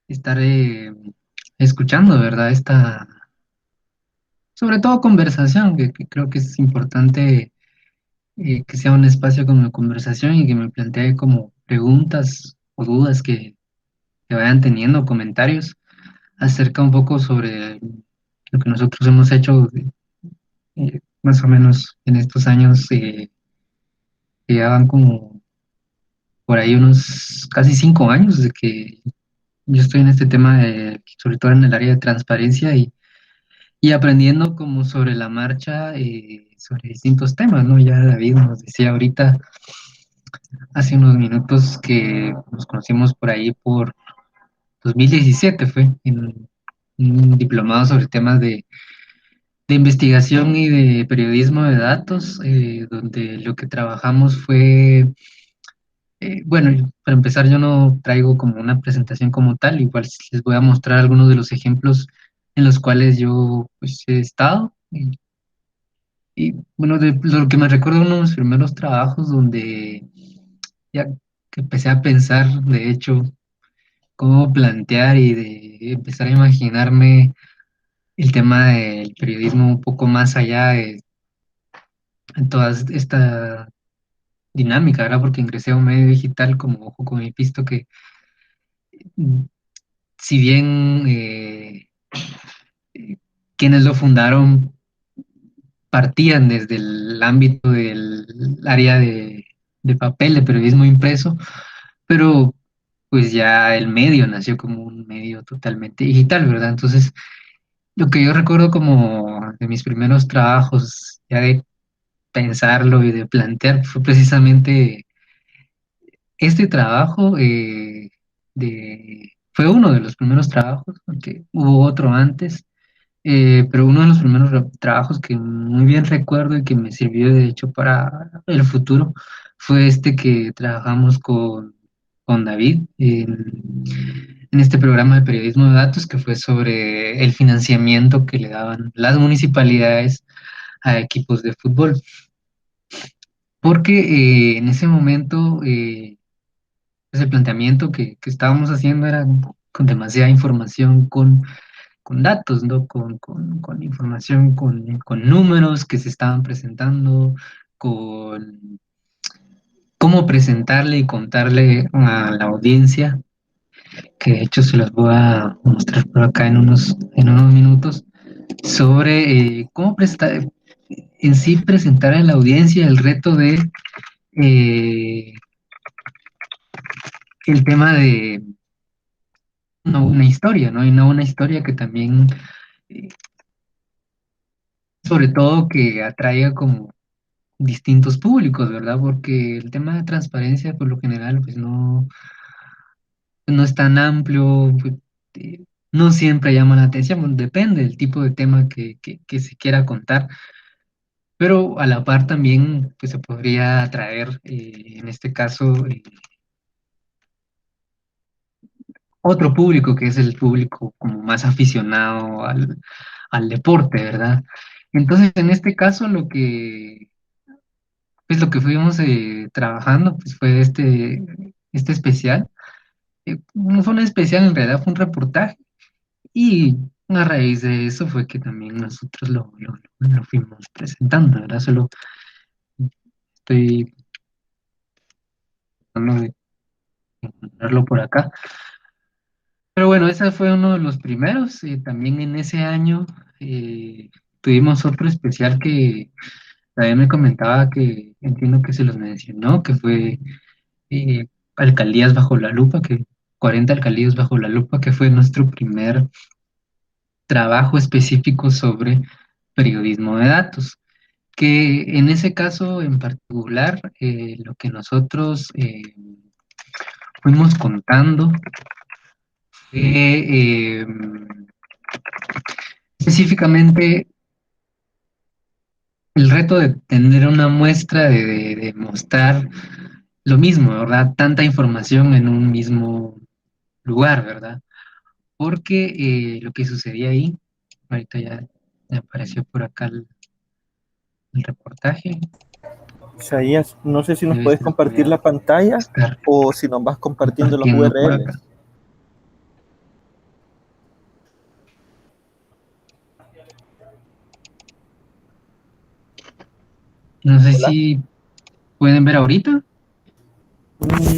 estar escuchando, ¿verdad? Sobre todo conversación, que creo que es importante que sea un espacio como de conversación y que me plantee como preguntas o dudas que vayan teniendo, comentarios acerca un poco sobre lo que nosotros hemos hecho más o menos en estos años, que ya van como por ahí unos casi 5 años de que yo estoy en este tema, sobre todo en el área de transparencia y aprendiendo como sobre la marcha, sobre distintos temas, ¿no? Ya David nos decía ahorita, hace unos minutos, que nos conocimos por ahí por 2017, fue en un diplomado sobre temas de investigación y de periodismo de datos, donde lo que trabajamos fue, bueno, para empezar yo no traigo como una presentación como tal, igual les voy a mostrar algunos de los ejemplos en los cuales yo pues he estado. Y bueno, de lo que me recuerdo, uno de mis primeros trabajos donde ya que empecé a pensar, de hecho, cómo plantear y de empezar a imaginarme el tema del periodismo un poco más allá de en toda esta dinámica, ¿verdad? Porque ingresé a un medio digital como Ojo con mi Pisto, que mm, si bien quienes lo fundaron partían desde el ámbito del área de papel, de periodismo impreso, pero pues ya el medio nació como un medio totalmente digital, ¿verdad? Entonces, lo que yo recuerdo como de mis primeros trabajos, ya de pensarlo y de plantear, fue precisamente este trabajo, fue uno de los primeros trabajos, porque hubo otro antes, pero uno de los primeros trabajos que muy bien recuerdo y que me sirvió de hecho para el futuro fue este que trabajamos con David en este programa de periodismo de datos, que fue sobre el financiamiento que le daban las municipalidades a equipos de fútbol. Porque en ese momento, pues el planteamiento que estábamos haciendo era con demasiada información, con datos, ¿no? Con información, con números que se estaban presentando, con cómo presentarle y contarle a la audiencia, que de hecho se los voy a mostrar por acá en unos minutos, sobre cómo en sí presentar a la audiencia el reto de el tema de una historia, ¿no? Y no una historia que también, eh, sobre todo, que atraiga como distintos públicos, ¿verdad? Porque el tema de transparencia, por lo general, pues no es tan amplio, pues, no siempre llama la atención, bueno, depende del tipo de tema que se quiera contar, pero a la par también, pues se podría atraer, en este caso, otro público, que es el público como más aficionado al deporte, ¿verdad? Entonces, en este caso, lo que fuimos trabajando, pues fue este especial. No fue un especial, en realidad fue un reportaje, y a raíz de eso fue que también nosotros lo fuimos presentando, ¿verdad? Solo estoy tratando de encontrarlo por acá. Pero bueno, ese fue uno de los primeros. También en ese año tuvimos otro especial que también me comentaba, que entiendo que se los mencionó, que fue eh, Alcaldías bajo la lupa, que 40 alcaldías bajo la lupa, que fue nuestro primer trabajo específico sobre periodismo de datos, que en ese caso en particular, lo que nosotros fuimos contando fue específicamente el reto de tener una muestra, de mostrar lo mismo, ¿verdad? Tanta información en un mismo lugar, ¿verdad? Porque lo que sucedía ahí, ahorita ya me apareció por acá el reportaje, Isaías, no sé si nos debe puedes ser, voy compartir a la pantalla estar o si nos vas compartiendo los compartiendo por URLs. acá. No sé Hola. si pueden ver ahorita.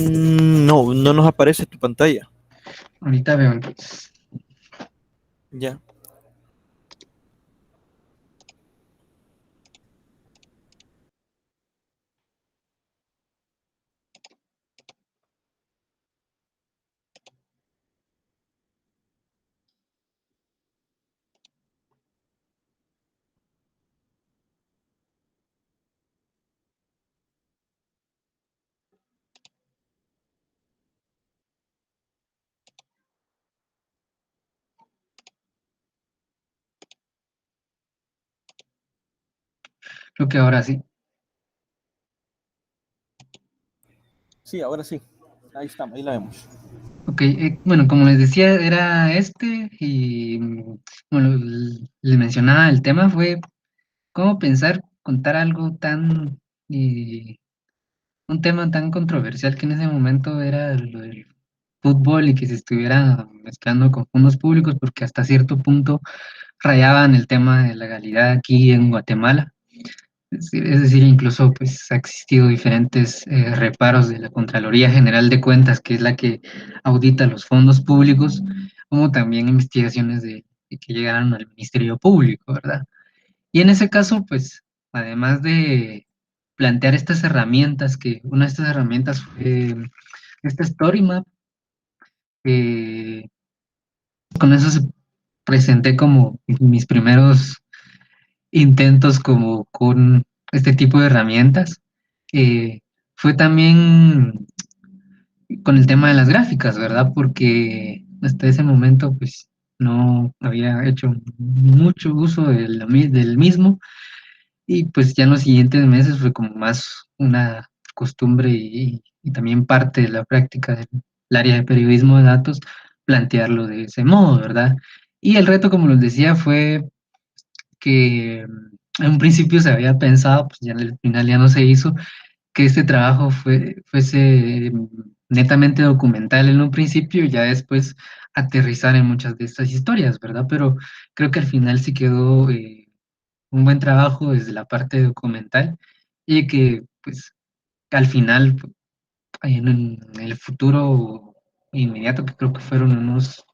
No, no nos aparece tu pantalla. Ahorita veo entonces. Ya. Creo que ahora sí. Sí, ahora sí. Ahí estamos, ahí la vemos. Ok, bueno, como les decía, era este y bueno, les mencionaba, el tema fue cómo pensar contar algo tan, eh, un tema tan controversial que en ese momento era lo del fútbol y que se estuviera mezclando con fondos públicos porque hasta cierto punto rayaban el tema de legalidad aquí en Guatemala. Es decir, incluso pues ha existido diferentes reparos de la Contraloría General de Cuentas, que es la que audita los fondos públicos, como también investigaciones de que llegaron al Ministerio Público, ¿verdad? Y en ese caso, pues, además de plantear estas herramientas, que una de estas herramientas fue esta Story Map, con eso presenté como mis primeros intentos como con este tipo de herramientas. Eh, Fue también con el tema de las gráficas, ¿verdad? Porque hasta ese momento pues no había hecho mucho uso del mismo y pues ya en los siguientes meses fue como más una costumbre y también parte de la práctica del área de periodismo de datos plantearlo de ese modo, ¿verdad? Y el reto, como les decía, fue que en un principio se había pensado, pues ya al final ya no se hizo, que este trabajo fuese netamente documental en un principio y ya después aterrizar en muchas de estas historias, ¿verdad? Pero creo que al final sí quedó un buen trabajo desde la parte documental y que pues al final en el futuro inmediato, que creo que fueron unos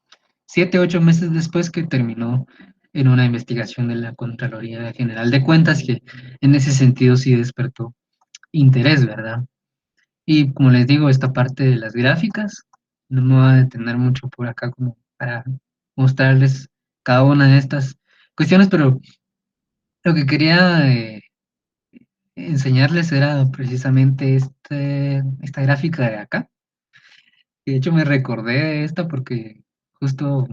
7, 8 meses después, que terminó en una investigación de la Contraloría General de Cuentas, que en ese sentido sí despertó interés, ¿verdad? Y como les digo, esta parte de las gráficas, no me voy a detener mucho por acá como para mostrarles cada una de estas cuestiones, pero lo que quería enseñarles era precisamente esta gráfica de acá. De hecho, me recordé de esta porque justo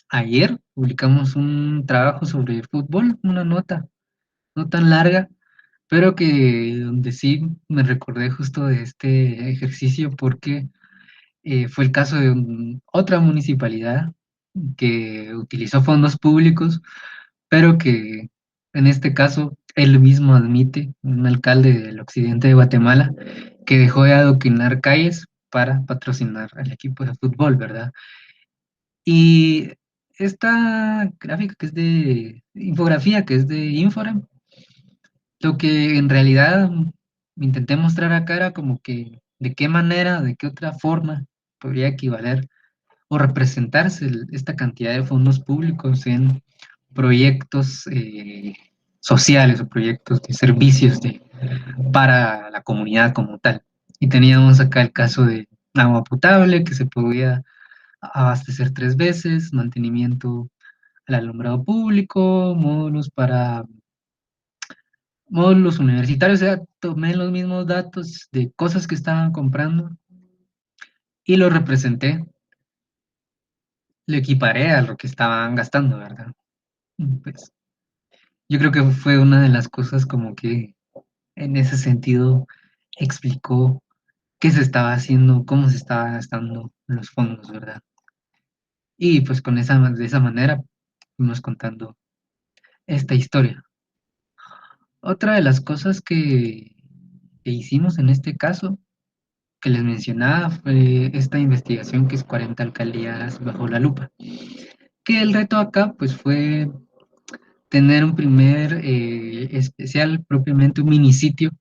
ayer publicamos un trabajo sobre fútbol, una nota, no tan larga, pero que donde sí me recordé justo de este ejercicio porque fue el caso de otra municipalidad que utilizó fondos públicos, pero que en este caso él mismo admite, un alcalde del occidente de Guatemala, que dejó de adoquinar calles para patrocinar al equipo de fútbol, ¿verdad? Y esta gráfica que es de infografía, que es de Inforem, lo que en realidad intenté mostrar acá era como que de qué manera, de qué otra forma podría equivaler o representarse esta cantidad de fondos públicos en proyectos sociales o proyectos de servicios para la comunidad como tal. Y teníamos acá el caso de agua potable que se podía abastecer 3 veces, mantenimiento al alumbrado público, módulos universitarios, o sea, tomé los mismos datos de cosas que estaban comprando y lo representé, lo equiparé a lo que estaban gastando, ¿verdad? Pues yo creo que fue una de las cosas como que en ese sentido explicó qué se estaba haciendo, cómo se estaba gastando los fondos, ¿verdad? Y pues de esa manera fuimos contando esta historia. Otra de las cosas que hicimos en este caso, que les mencionaba, fue esta investigación que es 40 alcaldías bajo la lupa. Que el reto acá, pues fue tener un primer especial, propiamente un minisitio,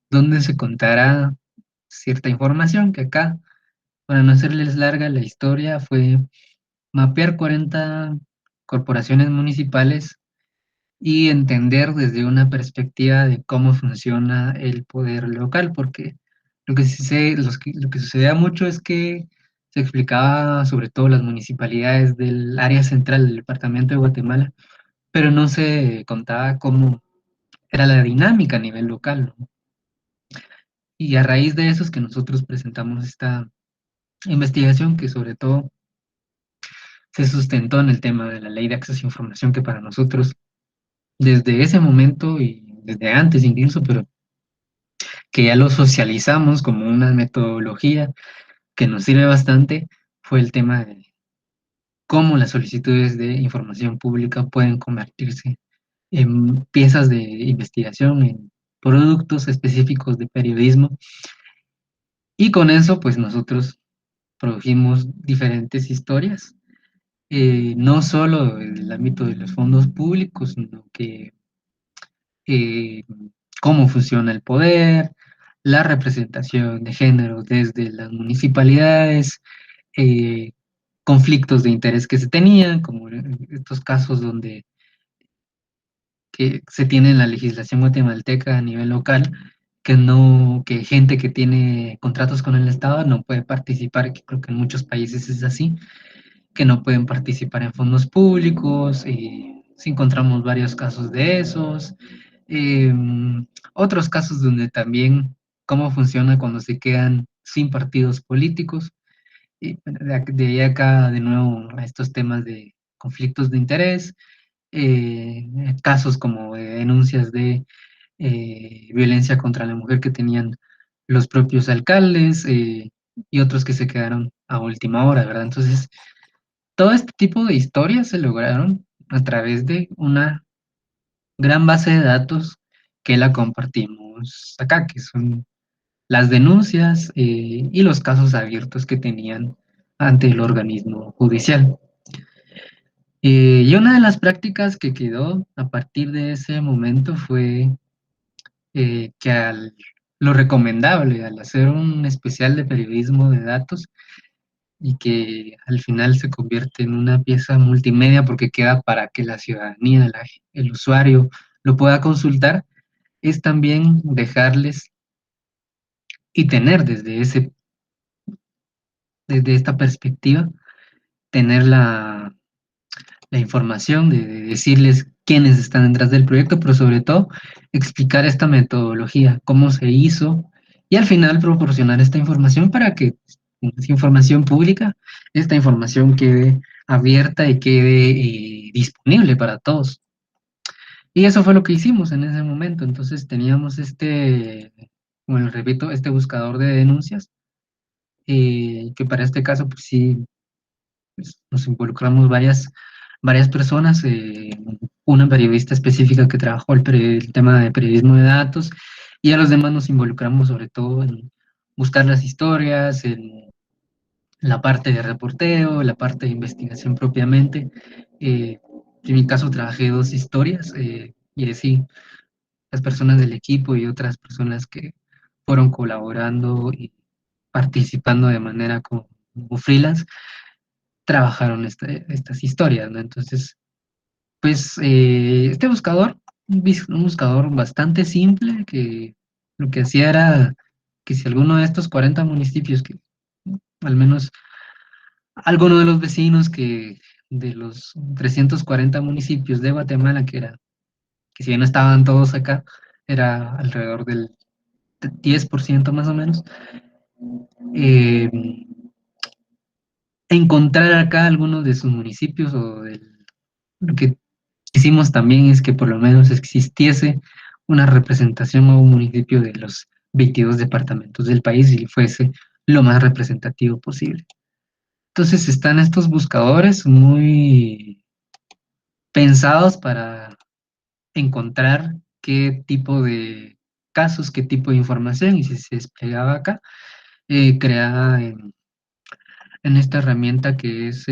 donde se contará cierta información que acá, para no hacerles larga la historia, fue mapear 40 corporaciones municipales y entender desde una perspectiva de cómo funciona el poder local, porque lo que sucedía mucho es que se explicaba sobre todo las municipalidades del área central del departamento de Guatemala, pero no se contaba cómo era la dinámica a nivel local, ¿no? Y a raíz de eso es que nosotros presentamos esta investigación que sobre todo se sustentó en el tema de la ley de acceso a información, que para nosotros desde ese momento y desde antes incluso, pero que ya lo socializamos como una metodología que nos sirve bastante, fue el tema de cómo las solicitudes de información pública pueden convertirse en piezas de investigación, en productos específicos de periodismo. Y con eso, pues nosotros produjimos diferentes historias, no solo en el ámbito de los fondos públicos, sino que eh, cómo funciona el poder, la representación de género desde las municipalidades, eh, conflictos de interés que se tenían, como en estos casos donde que se tiene en la legislación guatemalteca a nivel local, que gente que tiene contratos con el Estado no puede participar, que creo que en muchos países es así, que no pueden participar en fondos públicos, y sí encontramos varios casos de esos. Eh, Otros casos donde también cómo funciona cuando se quedan sin partidos políticos. Y de ahí acá de nuevo a estos temas de conflictos de interés, casos como de denuncias de violencia contra la mujer que tenían los propios alcaldes, y otros que se quedaron a última hora, ¿verdad? Entonces, todo este tipo de historias se lograron a través de una gran base de datos que la compartimos acá, que son las denuncias y los casos abiertos que tenían ante el organismo judicial. Y una de las prácticas que quedó a partir de ese momento fue que lo recomendable al hacer un especial de periodismo de datos y que al final se convierte en una pieza multimedia porque queda para que la ciudadanía, el usuario lo pueda consultar, es también dejarles y tener desde esta perspectiva, tener la información de decirles quiénes están detrás del proyecto, pero sobre todo explicar esta metodología, cómo se hizo y al final proporcionar esta información para que es información pública, esta información quede abierta y quede disponible para todos. Y eso fue lo que hicimos en ese momento. Entonces teníamos bueno, repito, este buscador de denuncias, que para este caso, pues sí, pues, nos involucramos varias personas, una periodista específica que trabajó el tema de periodismo de datos, y a los demás nos involucramos sobre todo en buscar las historias, en la parte de reporteo, la parte de investigación propiamente. Eh, en mi caso trabajé dos historias, y así las personas del equipo y otras personas que fueron colaborando y participando de manera como freelance, trabajaron estas historias, ¿no? Entonces, pues este buscador, un buscador bastante simple, que lo que hacía era que si alguno de estos 40 municipios, que al menos alguno de los vecinos de los 340 municipios de Guatemala, que si bien no estaban todos acá, era alrededor del 10% más o menos, eh, encontrar acá algunos de sus municipios lo que hicimos también es que por lo menos existiese una representación o un municipio de los 22 departamentos del país y fuese lo más representativo posible. Entonces están estos buscadores muy pensados para encontrar qué tipo de casos, qué tipo de información, y si se desplegaba acá, creada en esta herramienta que es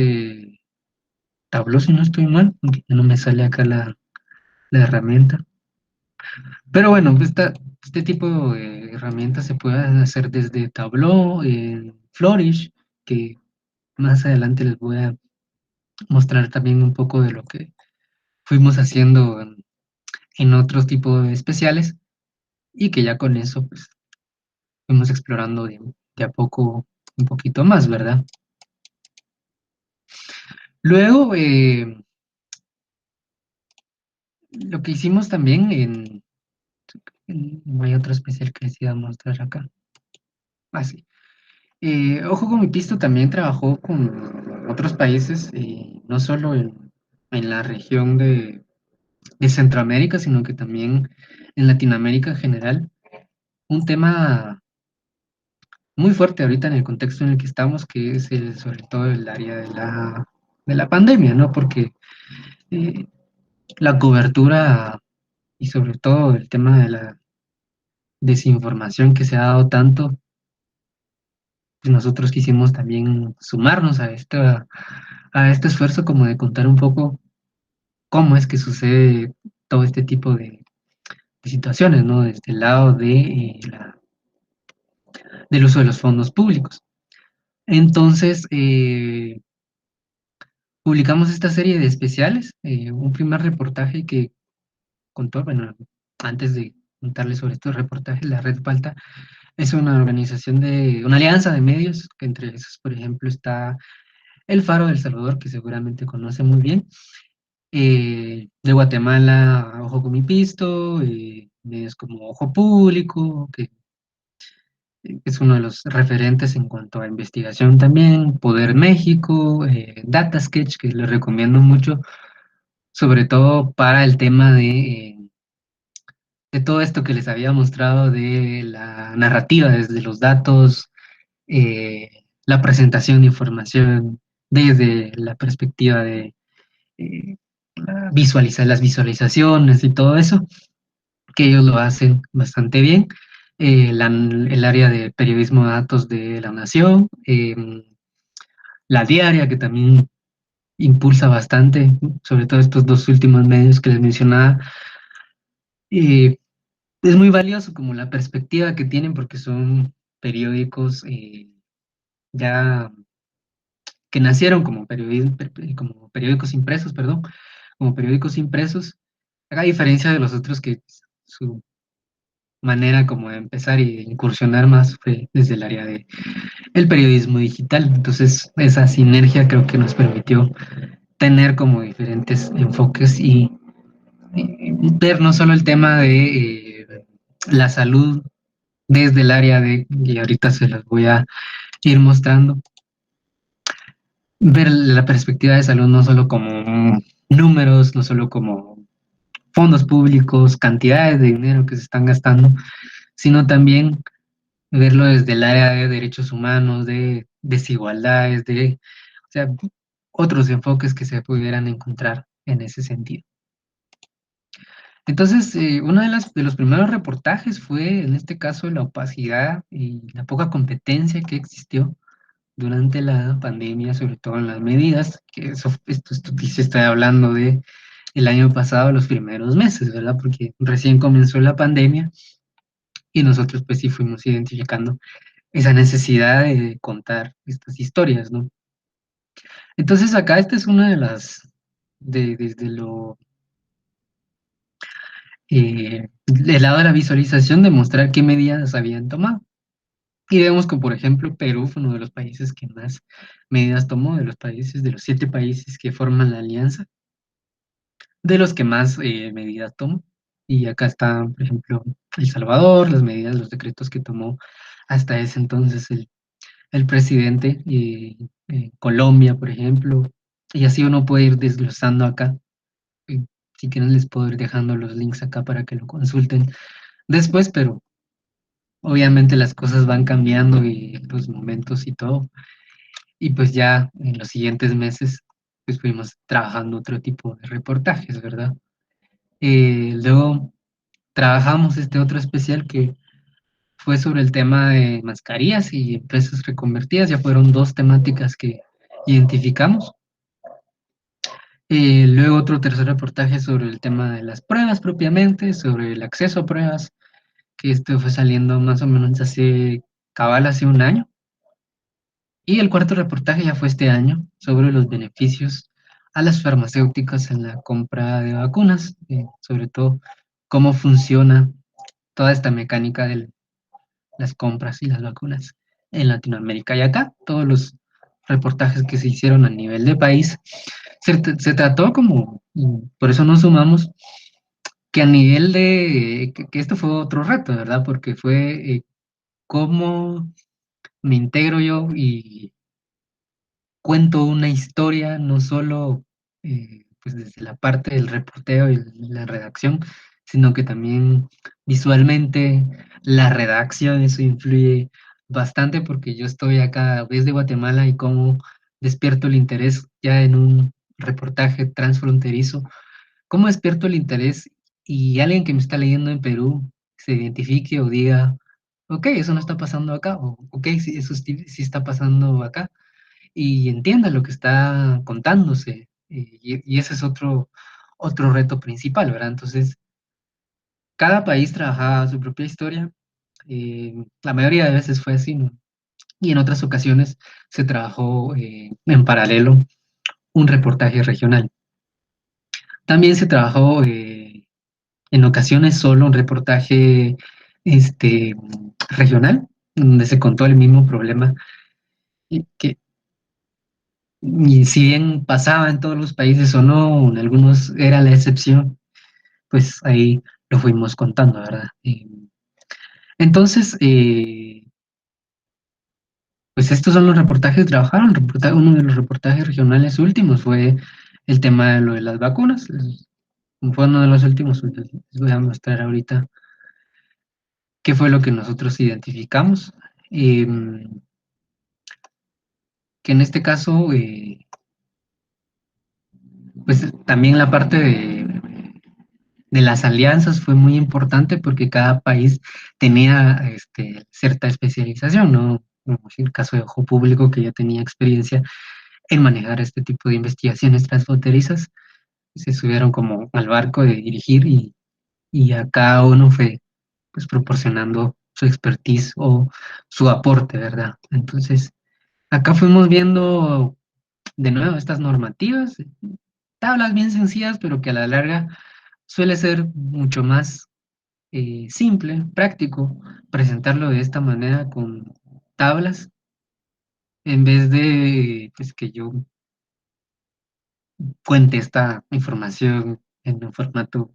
Tableau, si no estoy mal, porque no me sale acá la herramienta. Pero bueno, pues este tipo de herramientas se pueden hacer desde Tableau, en Flourish, que más adelante les voy a mostrar también un poco de lo que fuimos haciendo en otros tipos de especiales y que ya con eso pues fuimos explorando de a poco un poquito más, ¿verdad? Luego, lo que hicimos también no hay otro especial que les iba a mostrar acá. Ah, sí. Ojo con mi pisto también trabajó con otros países, no solo en la región de Centroamérica, sino que también en Latinoamérica en general. Un tema muy fuerte ahorita en el contexto en el que estamos, que es sobre todo el área de la pandemia, ¿no? Porque eh, la cobertura y sobre todo el tema de la desinformación que se ha dado tanto, pues nosotros quisimos también sumarnos a este esfuerzo como de contar un poco cómo es que sucede todo este tipo de situaciones, ¿no? Desde el lado del uso de los fondos públicos. Entonces, publicamos esta serie de especiales, un primer reportaje que contó, bueno, antes de contarles sobre estos reportajes, la Red Palta es una organización una alianza de medios, que entre esos, por ejemplo, está El Faro del Salvador, que seguramente conoce muy bien, de Guatemala, Ojo con mi Pisto, medios como Ojo Público, que es uno de los referentes en cuanto a investigación también, Poder México, Data Sketch, que les recomiendo mucho, sobre todo para el tema de todo esto que les había mostrado de la narrativa desde los datos, la presentación de información desde la perspectiva de las visualizaciones y todo eso, que ellos lo hacen bastante bien. El área de periodismo de datos de la Nación, la diaria, que también impulsa bastante, sobre todo estos dos últimos medios que les mencionaba. eh, es muy valioso como la perspectiva que tienen porque son periódicos ya que nacieron como periódicos impresos, perdón, como periódicos impresos, a diferencia de los otros que su manera como de empezar y incursionar más fue desde el área de el periodismo digital. Entonces, esa sinergia creo que nos permitió tener como diferentes enfoques y ver no solo el tema de la salud desde el área y ahorita se las voy a ir mostrando, ver la perspectiva de salud no solo como números, no solo como fondos públicos, cantidades de dinero que se están gastando, sino también verlo desde el área de derechos humanos, de desigualdades, o sea, otros enfoques que se pudieran encontrar en ese sentido. Entonces, uno de los primeros reportajes fue, en este caso, la opacidad y la poca competencia que existió durante la pandemia, sobre todo en las medidas, que esto que se está hablando de el año pasado, los primeros meses, ¿verdad? Porque recién comenzó la pandemia y nosotros pues sí fuimos identificando esa necesidad de contar estas historias, ¿no? Entonces acá esta es una de desde del lado de la visualización, de mostrar qué medidas habían tomado. Y vemos que, por ejemplo, Perú fue uno de los países que más medidas tomó, de los 7 países que forman la alianza, de los que más medidas tomó. Y acá está, por ejemplo, El Salvador, las medidas, los decretos que tomó hasta ese entonces el presidente, Colombia, por ejemplo, y así uno puede ir desglosando acá. eh, Si quieren les puedo ir dejando los links acá para que lo consulten después, pero obviamente las cosas van cambiando y los momentos y todo, y pues ya en los siguientes meses pues fuimos trabajando otro tipo de reportajes, ¿verdad? Luego trabajamos este otro especial que fue sobre el tema de mascarillas y empresas reconvertidas. Ya fueron dos temáticas que identificamos. Luego otro tercer reportaje sobre el tema de las pruebas propiamente, sobre el acceso a pruebas, que esto fue saliendo más o menos hace un año. Y el cuarto reportaje ya fue este año sobre los beneficios a las farmacéuticas en la compra de vacunas, sobre todo cómo funciona toda esta mecánica de las compras y las vacunas en Latinoamérica. Y acá todos los reportajes que se hicieron a nivel de país se trató como, y por eso nos sumamos, que a nivel que esto fue otro reto, ¿verdad? Porque fue cómo me integro yo y cuento una historia, no solo pues desde la parte del reporteo y la redacción, sino que también visualmente la redacción, eso influye bastante porque yo estoy acá desde Guatemala y cómo despierto el interés ya en un reportaje transfronterizo, cómo despierto el interés y alguien que me está leyendo en Perú se identifique o diga, ok, eso no está pasando acá, o ok, sí, eso sí está pasando acá y entienda lo que está contándose. Y ese es otro reto principal, ¿verdad? Entonces, cada país trabajaba su propia historia. La mayoría de veces fue así, ¿no? Y en otras ocasiones se trabajó en paralelo un reportaje regional. También se trabajó en ocasiones solo un reportaje este, regional, donde se contó el mismo problema que, y si bien pasaba en todos los países o no, en algunos era la excepción, pues ahí lo fuimos contando, ¿verdad? Entonces, pues estos son los reportajes que trabajaron. Uno de los reportajes regionales últimos fue el tema de lo de las vacunas. Fue uno de los últimos. Les voy a mostrar ahorita qué fue lo que nosotros identificamos. Que en este caso, pues también la parte de las alianzas fue muy importante porque cada país tenía cierta especialización, ¿no? Como es el caso de Ojo Público, que ya tenía experiencia en manejar este tipo de investigaciones transfronterizas, se subieron como al barco de dirigir y a cada uno fue pues proporcionando su expertise o su aporte, ¿verdad? Entonces, acá fuimos viendo de nuevo estas normativas, tablas bien sencillas, pero que a la larga suele ser mucho más simple, práctico, presentarlo de esta manera con tablas, en vez de pues, que yo cuente esta información en un formato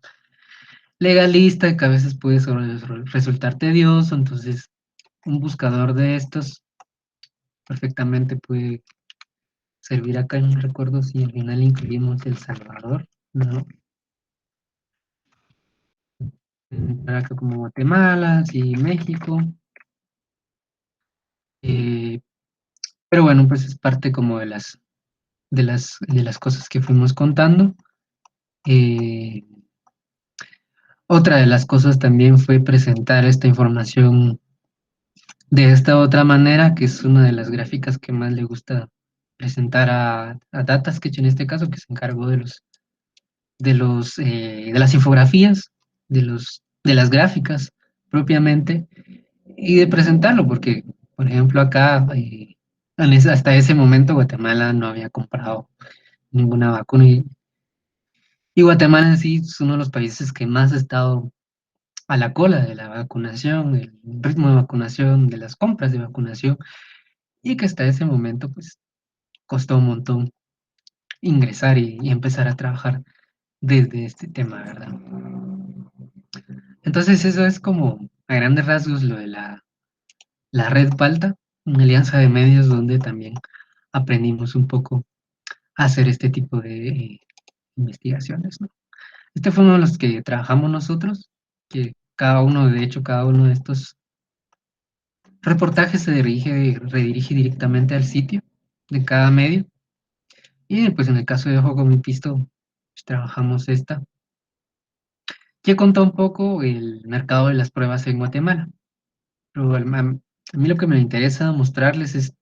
legalista que a veces puede resultar tedioso. Entonces un buscador de estos perfectamente puede servir acá. No recuerdo si al final incluimos El Salvador, no, acá como Guatemala, sí, México. eh, pero bueno, pues es parte como de las cosas que fuimos contando. Eh, Otra de las cosas también fue presentar esta información de esta otra manera, que es una de las gráficas que más le gusta presentar a Datasketch en este caso, que se encargó de las infografías, de las gráficas propiamente, y de presentarlo, porque, por ejemplo, acá, hasta ese momento, Guatemala no había comprado ninguna vacuna, y Guatemala en sí es uno de los países que más ha estado a la cola de la vacunación, el ritmo de vacunación, de las compras de vacunación, y que hasta ese momento pues costó un montón ingresar y empezar a trabajar desde este tema, ¿verdad? Entonces eso es como a grandes rasgos lo de la red Palta, una alianza de medios donde también aprendimos un poco a hacer este tipo de investigaciones, ¿no? Este fue uno de los que trabajamos nosotros, que cada uno de estos reportaje redirige directamente al sitio de cada medio. Y pues en el caso de Ojo con mi Pisto, pues, trabajamos esta, que contó un poco el mercado de las pruebas en Guatemala. Pero a mí lo que me interesa mostrarles es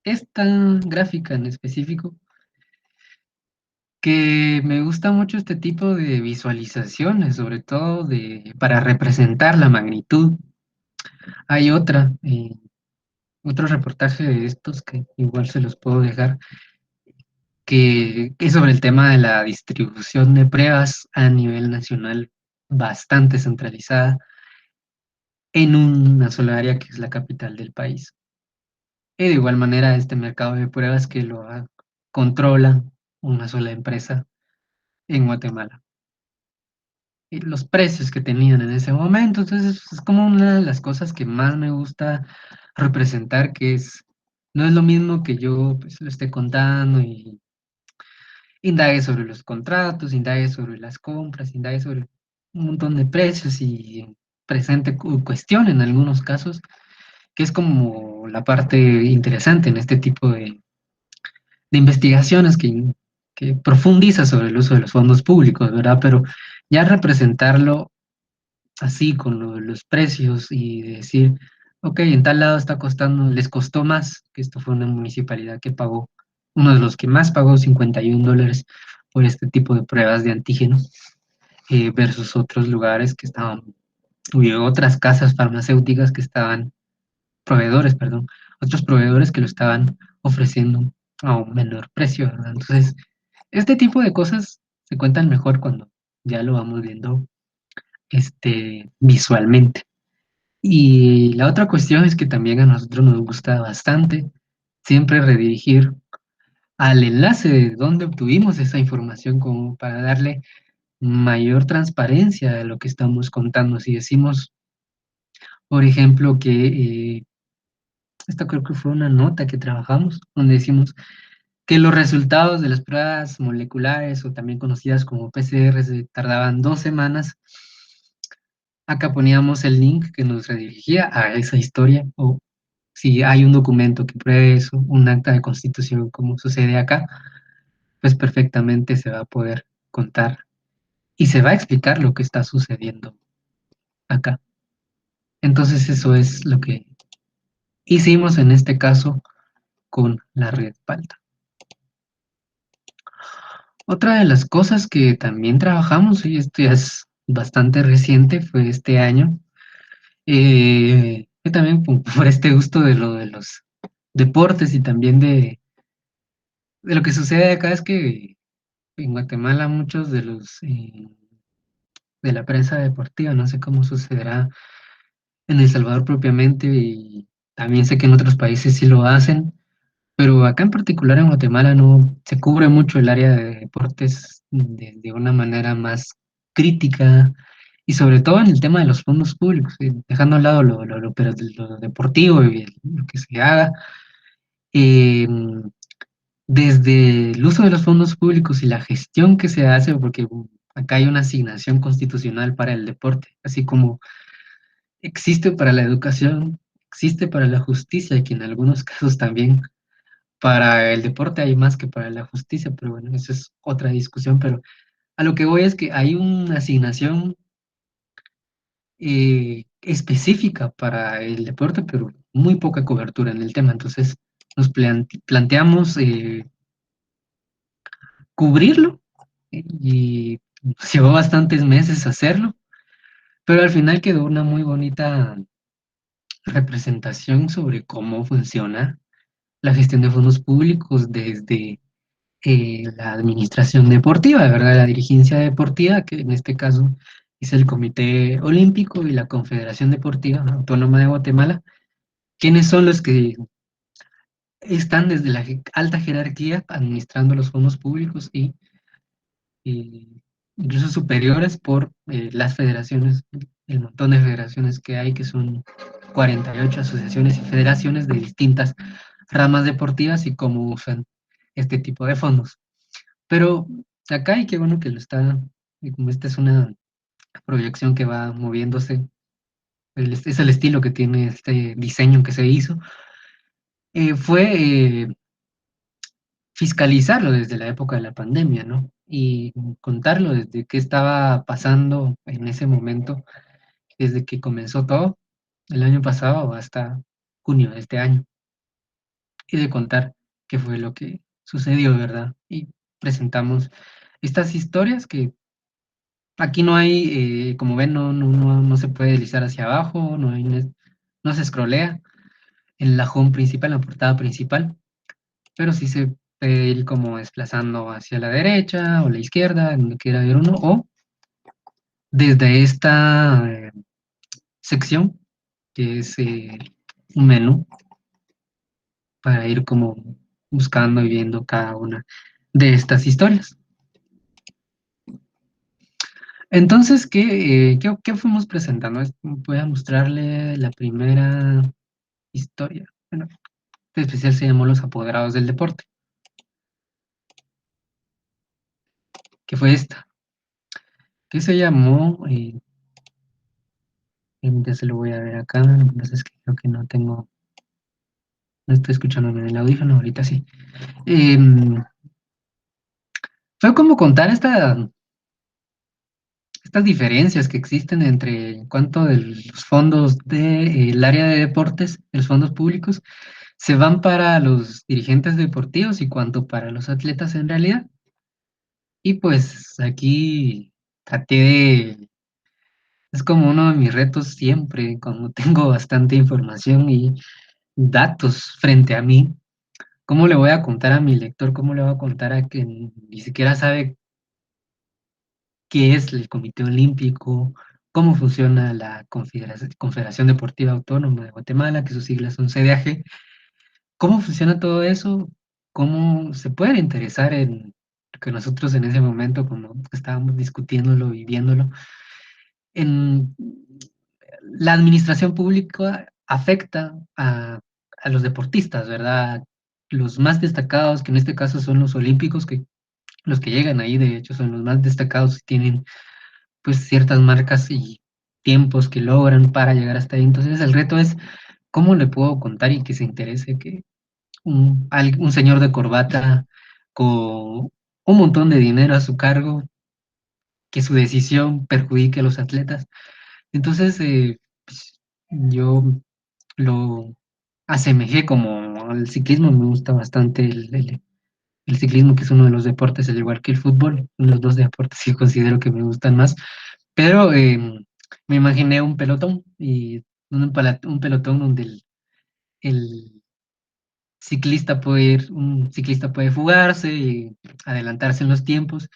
esta gráfica en específico, que me gusta mucho este tipo de visualizaciones, sobre todo para representar la magnitud. Hay otro reportaje de estos que igual se los puedo dejar, que es sobre el tema de la distribución de pruebas a nivel nacional bastante centralizada en una sola área que es la capital del país. Y de igual manera, este mercado de pruebas que controla una sola empresa en Guatemala. Y los precios que tenían en ese momento, entonces es como una de las cosas que más me gusta representar, no es lo mismo que yo pues, lo esté contando y indague sobre los contratos, indague sobre las compras, indague sobre un montón de precios y presente cuestión en algunos casos, que es como la parte interesante en este tipo de investigaciones que profundiza sobre el uso de los fondos públicos, ¿verdad? Pero ya representarlo así con los precios y decir, ok, en tal lado está costando, les costó más, que esto fue una municipalidad que pagó, uno de los que más pagó $51 por este tipo de pruebas de antígeno, versus otros lugares que estaban, hubo otras casas farmacéuticas que estaban, proveedores, perdón, otros proveedores que lo estaban ofreciendo a un menor precio, ¿verdad? Entonces, este tipo de cosas se cuentan mejor cuando ya lo vamos viendo visualmente. Y la otra cuestión es que también a nosotros nos gusta bastante siempre redirigir al enlace de donde obtuvimos esa información como para darle mayor transparencia a lo que estamos contando. Si decimos, por ejemplo, esto creo que fue una nota que trabajamos, donde decimos que los resultados de las pruebas moleculares o también conocidas como PCR se tardaban 2 semanas. Acá poníamos el link que nos redirigía a esa historia o si hay un documento que pruebe eso, un acta de constitución como sucede acá, pues perfectamente se va a poder contar y se va a explicar lo que está sucediendo acá. Entonces eso es lo que hicimos en este caso con la red Palta. Otra de las cosas que también trabajamos, y esto ya es bastante reciente, fue este año, que también por este gusto de lo de los deportes y también de lo que sucede acá es que en Guatemala muchos de la prensa deportiva, no sé cómo sucederá en El Salvador propiamente y también sé que en otros países sí lo hacen, pero acá en particular en Guatemala no se cubre mucho el área de deportes de una manera más crítica y sobre todo en el tema de los fondos públicos, dejando a un lado lo deportivo y lo que se haga. eh, Desde el uso de los fondos públicos y la gestión que se hace, porque acá hay una asignación constitucional para el deporte, así como existe para la educación, existe para la justicia, y que en algunos casos también para el deporte hay más que para la justicia, pero bueno, eso es otra discusión, pero a lo que voy es que hay una asignación específica para el deporte, pero muy poca cobertura en el tema, entonces nos planteamos cubrirlo y nos llevó bastantes meses hacerlo, pero al final quedó una muy bonita representación sobre cómo funciona la gestión de fondos públicos desde la administración deportiva, ¿verdad? La dirigencia deportiva, que en este caso es el Comité Olímpico y la Confederación Deportiva Autónoma de Guatemala, quienes son los que están desde la alta jerarquía administrando los fondos públicos y incluso superiores por las federaciones, el montón de federaciones que hay, que son 48 asociaciones y federaciones de distintas ramas deportivas y cómo usan este tipo de fondos. Pero acá, y qué bueno que lo está, y como esta es una proyección que va moviéndose, es el estilo que tiene este diseño que se hizo, fue fiscalizarlo desde la época de la pandemia, ¿no? Y contarlo desde qué estaba pasando en ese momento, desde que comenzó todo el año pasado hasta junio de este año, y de contar qué fue lo que sucedió, ¿verdad? Y presentamos estas historias que aquí no hay, como ven, no se puede deslizar hacia abajo, no se scrollea en la home principal, en la portada principal, pero sí se puede ir como desplazando hacia la derecha o la izquierda, donde quiera ver uno, o desde esta sección, que es un menú, para ir como buscando y viendo cada una de estas historias. Entonces, ¿qué fuimos presentando? Voy a mostrarle la primera historia. Bueno, este especial se llamó Los Apoderados del Deporte, que fue esta, que se llamó, ya se lo voy a ver acá, lo que pasa es que creo que no estoy escuchándome en el audífono, ahorita sí. Em, Fue como contar estas diferencias que existen entre en cuanto de los fondos del área de deportes, de los fondos públicos, se van para los dirigentes deportivos y cuánto para los atletas en realidad. Y pues aquí traté es como uno de mis retos siempre, cuando tengo bastante información y datos frente a mí, ¿cómo le voy a contar a mi lector? ¿Cómo le voy a contar a quien ni siquiera sabe qué es el Comité Olímpico, cómo funciona la Confederación Deportiva Autónoma de Guatemala, que sus siglas son CDAG, cómo funciona todo eso, cómo se pueden interesar en lo que nosotros en ese momento, como estábamos discutiéndolo y viéndolo, en la administración pública afecta a los deportistas, ¿verdad? Los más destacados, que en este caso son los olímpicos, que los que llegan ahí, de hecho, son los más destacados y tienen pues ciertas marcas y tiempos que logran para llegar hasta ahí. Entonces el reto es cómo le puedo contar y que se interese que un señor de corbata con un montón de dinero a su cargo, que su decisión perjudique a los atletas. Entonces pues, yo lo asemejé como al ciclismo, me gusta bastante el ciclismo, que es uno de los deportes, al igual que el fútbol, los dos deportes que considero que me gustan más. Pero me imaginé un pelotón y un pelotón donde el un ciclista puede fugarse y adelantarse en los tiempos.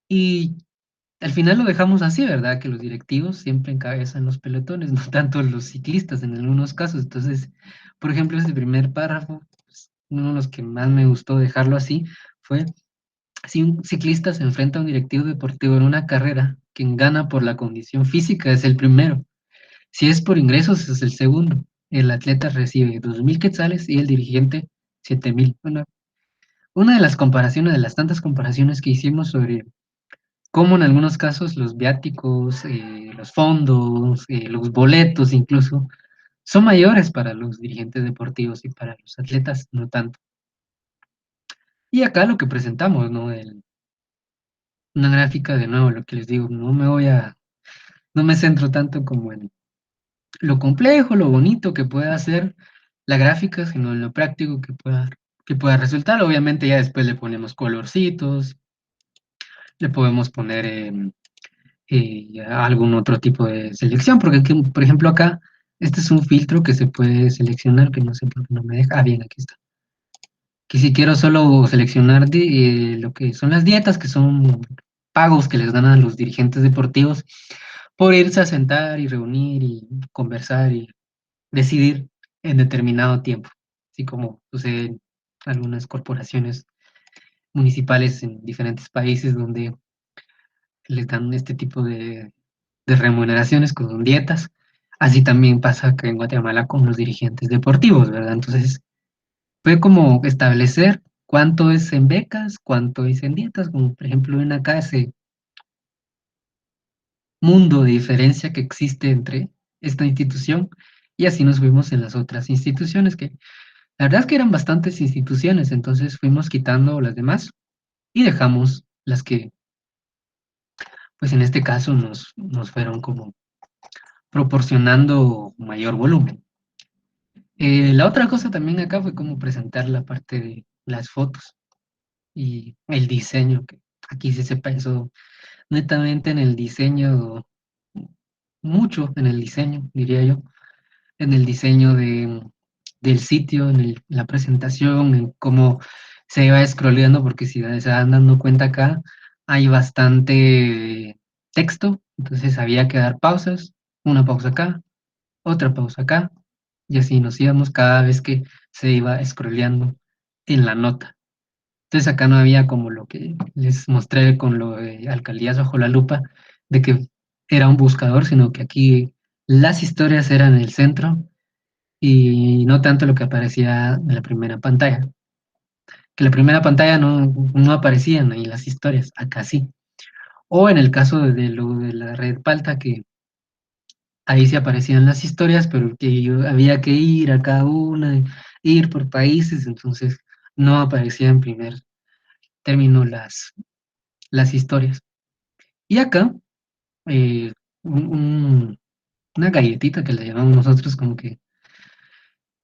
Y al final lo dejamos así, ¿verdad? Que los directivos siempre encabezan los pelotones, no tanto los ciclistas en algunos casos. Entonces, por ejemplo, ese primer párrafo, pues, uno de los que más me gustó dejarlo así fue: si un ciclista se enfrenta a un directivo deportivo en una carrera, quien gana por la condición física es el primero. Si es por ingresos, es el segundo. El atleta recibe 2.000 quetzales y el dirigente 7.000. Bueno, una de las comparaciones, de las tantas comparaciones que hicimos sobre cómo en algunos casos los viáticos, los fondos, los boletos incluso, son mayores para los dirigentes deportivos y para los atletas no tanto. Y acá lo que presentamos, ¿no? Una gráfica, de nuevo, lo que les digo, no me centro tanto como en lo complejo, lo bonito que pueda hacer la gráfica, sino en lo práctico que pueda resultar. Obviamente ya después le ponemos colorcitos, le podemos poner algún otro tipo de selección, porque aquí, por ejemplo acá, este es un filtro que se puede seleccionar, que no sé por qué no me deja. Ah, bien, aquí está. Que si quiero solo seleccionar lo que son las dietas, que son pagos que les dan a los dirigentes deportivos por irse a sentar y reunir y conversar y decidir en determinado tiempo, así como sucede en algunas corporaciones municipales en diferentes países donde les dan este tipo de remuneraciones con dietas. Así también pasa acá en Guatemala con los dirigentes deportivos, ¿verdad? Entonces, fue como establecer cuánto es en becas, cuánto es en dietas, como por ejemplo en acá ese mundo de diferencia que existe entre esta institución y así nos fuimos en las otras instituciones que la verdad es que eran bastantes instituciones, entonces fuimos quitando las demás y dejamos las que, pues en este caso, nos fueron como proporcionando mayor volumen. La otra cosa también acá fue como presentar la parte de las fotos. y el diseño, que aquí sí se pensó netamente en el diseño, mucho en el diseño, diría yo, en el diseño del sitio, la presentación, en cómo se iba scrolleando, porque si se van dando cuenta acá, hay bastante texto, entonces había que dar pausas, una pausa acá, otra pausa acá, y así nos íbamos cada vez que se iba scrolleando en la nota. Entonces acá no había como lo que les mostré con lo de Alcaldías bajo la lupa, de que era un buscador, sino que aquí las historias eran el centro y no tanto lo que aparecía en la primera pantalla. Que en la primera pantalla no aparecían ahí las historias, acá sí. O en el caso de lo de la red Palta, que ahí sí aparecían las historias, pero que había que ir a cada una, ir por países, entonces no aparecían en primer término las historias. Y acá, eh, un- un- una galletita que le llamamos nosotros, como que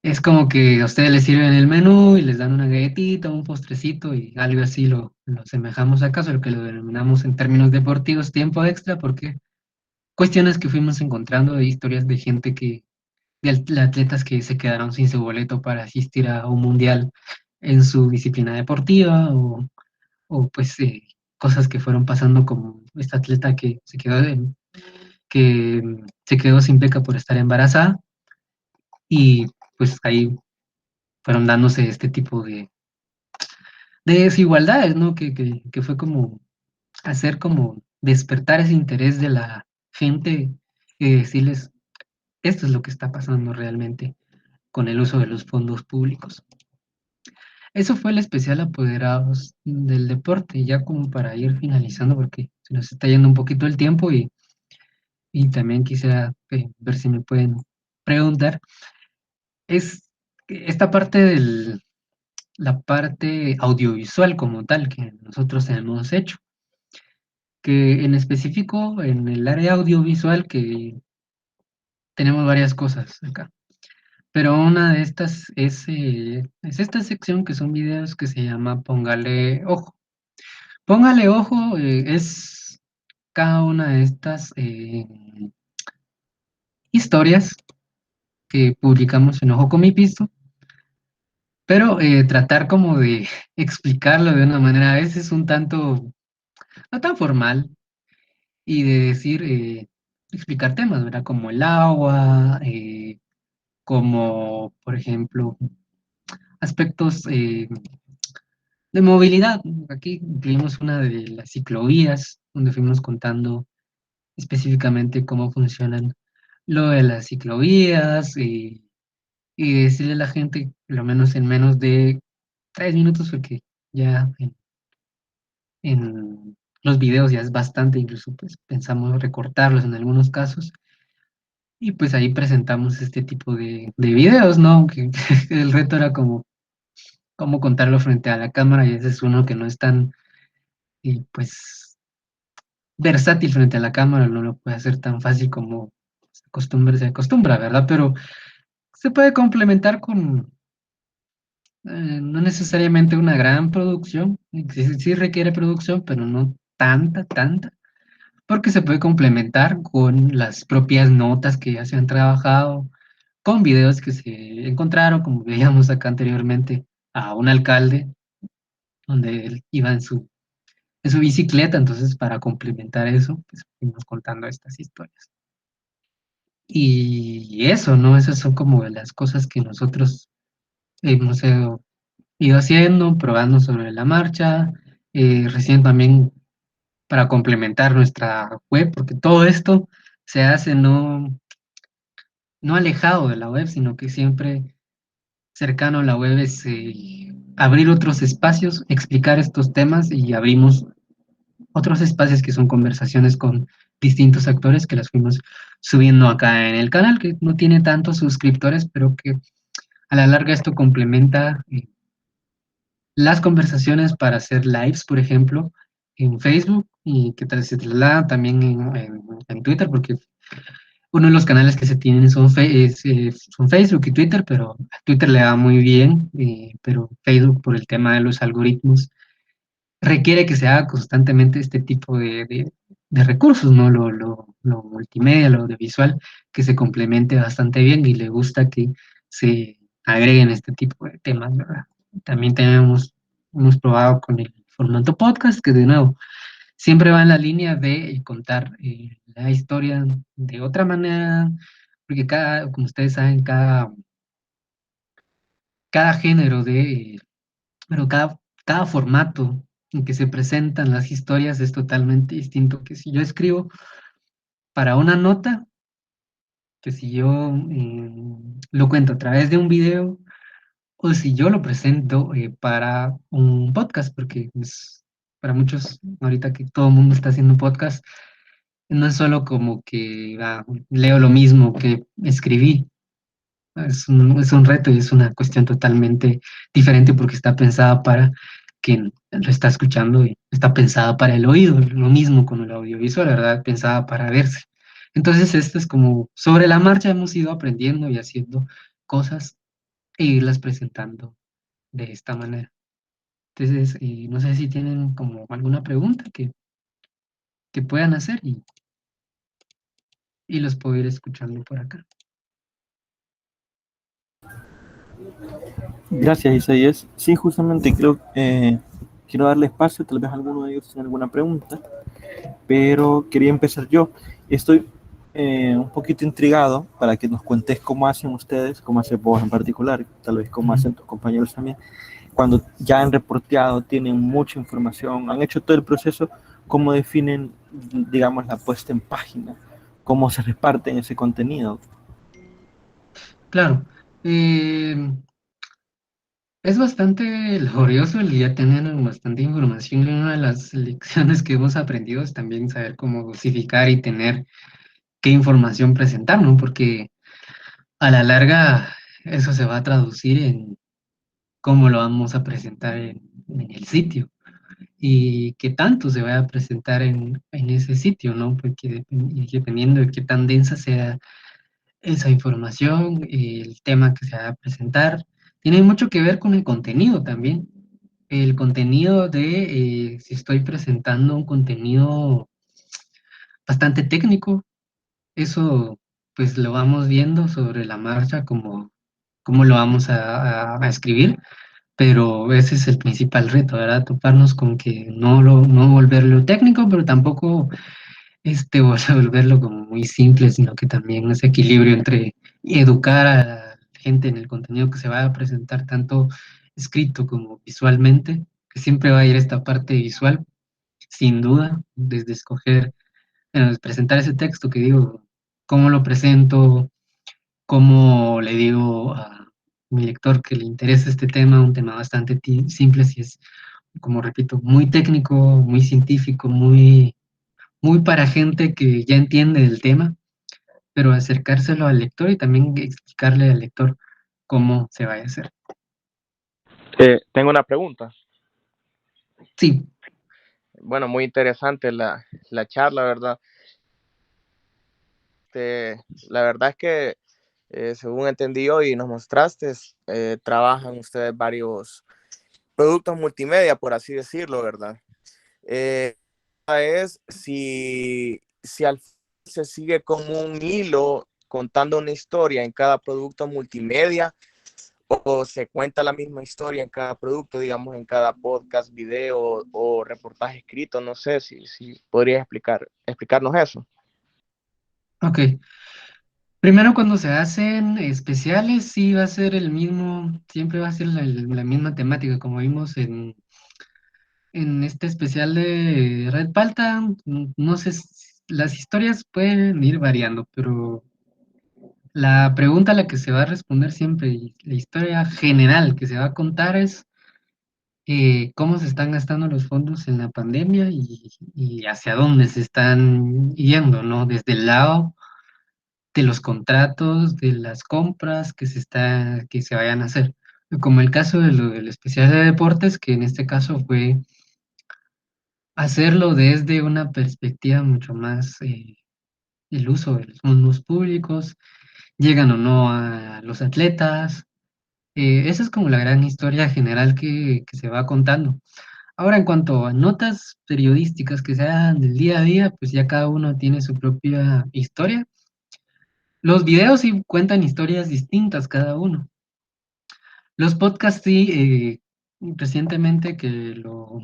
es como que a ustedes les sirven el menú y les dan una galletita, un postrecito y algo así lo asemejamos acá, solo que lo denominamos en términos deportivos tiempo extra, porque cuestiones que fuimos encontrando de historias de gente de atletas que se quedaron sin su boleto para asistir a un mundial en su disciplina deportiva o pues cosas que fueron pasando como esta atleta que se quedó sin beca por estar embarazada y pues ahí fueron dándose este tipo de desigualdades, ¿no? Que fue como hacer como despertar ese interés de la gente y decirles, esto es lo que está pasando realmente con el uso de los fondos públicos. Eso fue el especial Apoderados del Deporte, y ya como para ir finalizando, porque se nos está yendo un poquito el tiempo y también quisiera ver si me pueden preguntar, es esta parte la parte audiovisual como tal que nosotros hemos hecho, que en específico en el área audiovisual que tenemos varias cosas acá, pero una de estas es esta sección que son videos que se llama Póngale Ojo. Póngale Ojo es cada una de estas historias que publicamos en Ojo con mi pisto, pero tratar como de explicarlo de una manera a veces un tanto no tan formal y de decir, explicar temas, ¿verdad? Como el agua, como, por ejemplo, aspectos de movilidad. Aquí incluimos una de las ciclovías, donde fuimos contando específicamente cómo funcionan lo de las ciclovías y decirle a la gente, por lo menos en menos de 3 minutos, porque ya en los videos ya es bastante, incluso pues pensamos recortarlos en algunos casos. Y pues ahí presentamos este tipo de videos, ¿no? Que el reto era como cómo contarlo frente a la cámara y ese es uno que no es tan, pues, versátil frente a la cámara, no lo puede hacer tan fácil como se acostumbra, ¿verdad? Pero se puede complementar con no necesariamente una gran producción, sí, sí requiere producción, pero no tanta, porque se puede complementar con las propias notas que ya se han trabajado con videos que se encontraron, como veíamos acá anteriormente, a un alcalde, donde él iba en su bicicleta, entonces para complementar eso, pues fuimos contando estas historias. Y eso, ¿no? Esas son como de las cosas que nosotros hemos ido haciendo, probando sobre la marcha, recién también para complementar nuestra web, porque todo esto se hace no alejado de la web, sino que siempre cercano a la web es abrir otros espacios, explicar estos temas y abrimos otros espacios que son conversaciones con distintos actores que las fuimos subiendo acá en el canal, que no tiene tantos suscriptores, pero que a la larga esto complementa las conversaciones para hacer lives, por ejemplo, en Facebook y que tal se traslada también en Twitter, porque uno de los canales que se tienen son Facebook y Twitter, pero a Twitter le va muy bien, pero Facebook por el tema de los algoritmos requiere que se haga constantemente este tipo de recursos, ¿no? Lo multimedia, lo audiovisual, que se complemente bastante bien y le gusta que se agreguen este tipo de temas, ¿verdad? También hemos probado con el formato podcast, que de nuevo siempre va en la línea de contar la historia de otra manera, porque como ustedes saben, cada género bueno, cada formato en que se presentan las historias es totalmente distinto. Que si yo escribo para una nota, que si yo lo cuento a través de un video, o si yo lo presento para un podcast, porque pues, para muchos, ahorita que todo el mundo está haciendo podcast, no es solo como que leo lo mismo que escribí. Es un reto y es una cuestión totalmente diferente porque está pensada para quien lo está escuchando y está pensada para el oído, lo mismo con el audiovisual, ¿verdad? Pensada para verse. Entonces, esto es como sobre la marcha hemos ido aprendiendo y haciendo cosas e irlas presentando de esta manera. Entonces, no sé si tienen como alguna pregunta que puedan hacer y los puedo ir escuchando por acá. Gracias, Isaías. Sí, justamente quiero darle espacio, tal vez alguno de ellos tenga alguna pregunta, pero quería empezar yo. Estoy un poquito intrigado para que nos cuentes cómo hacen ustedes, cómo hace vos en particular, tal vez cómo Ujú. hacen tus compañeros también, cuando ya han reporteado, tienen mucha información, han hecho todo el proceso, cómo definen, digamos, la puesta en página, cómo se reparten ese contenido. Claro. eh, Es bastante laborioso el ya tener bastante información. Y una de las lecciones que hemos aprendido es también saber cómo dosificar y tener qué información presentar, ¿no? Porque a la larga eso se va a traducir en cómo lo vamos a presentar en el sitio y qué tanto se va a presentar en ese sitio, ¿no? Porque y dependiendo de qué tan densa sea esa información, el tema que se va a presentar, tiene mucho que ver con el contenido también. El contenido si estoy presentando un contenido bastante técnico, eso pues lo vamos viendo sobre la marcha, cómo lo vamos a escribir, pero ese es el principal reto, ¿verdad? Toparnos con que no volverlo técnico, pero tampoco volverlo como muy simple, sino que también ese equilibrio entre educar a la gente en el contenido que se va a presentar, tanto escrito como visualmente, que siempre va a ir esta parte visual, sin duda, desde escoger, presentar ese texto que digo, cómo lo presento, cómo le digo a mi lector que le interesa este tema, un tema bastante simple, si es, como repito, muy técnico, muy científico, muy para gente que ya entiende del tema, pero acercárselo al lector y también explicarle al lector cómo se va a hacer. Tengo una pregunta. Sí, Bueno, muy interesante la charla, ¿verdad? La verdad es que, según entendí hoy y nos mostraste, trabajan ustedes varios productos multimedia, por así decirlo, ¿verdad? Eh, es si al final se sigue como un hilo contando una historia en cada producto multimedia o se cuenta la misma historia en cada producto, digamos, en cada podcast, video o reportaje escrito. No sé si podrías explicarnos eso. ok. Primero, cuando se hacen especiales, sí va a ser el mismo, siempre va a ser la misma temática, como vimos en este especial de Red Palta. No sé, las historias pueden ir variando, pero la pregunta a la que se va a responder siempre y la historia general que se va a contar es cómo se están gastando los fondos en la pandemia y hacia dónde se están yendo, ¿no? Desde el lado de los contratos, de las compras que se vayan a hacer. Como el caso del especial de deportes, que en este caso fue hacerlo desde una perspectiva mucho más el uso de los fondos públicos, llegan o no a los atletas. Esa es como la gran historia general que se va contando. Ahora, en cuanto a notas periodísticas que se hagan del día a día, pues ya cada uno tiene su propia historia. Los videos sí cuentan historias distintas cada uno. Los podcasts sí, recientemente que lo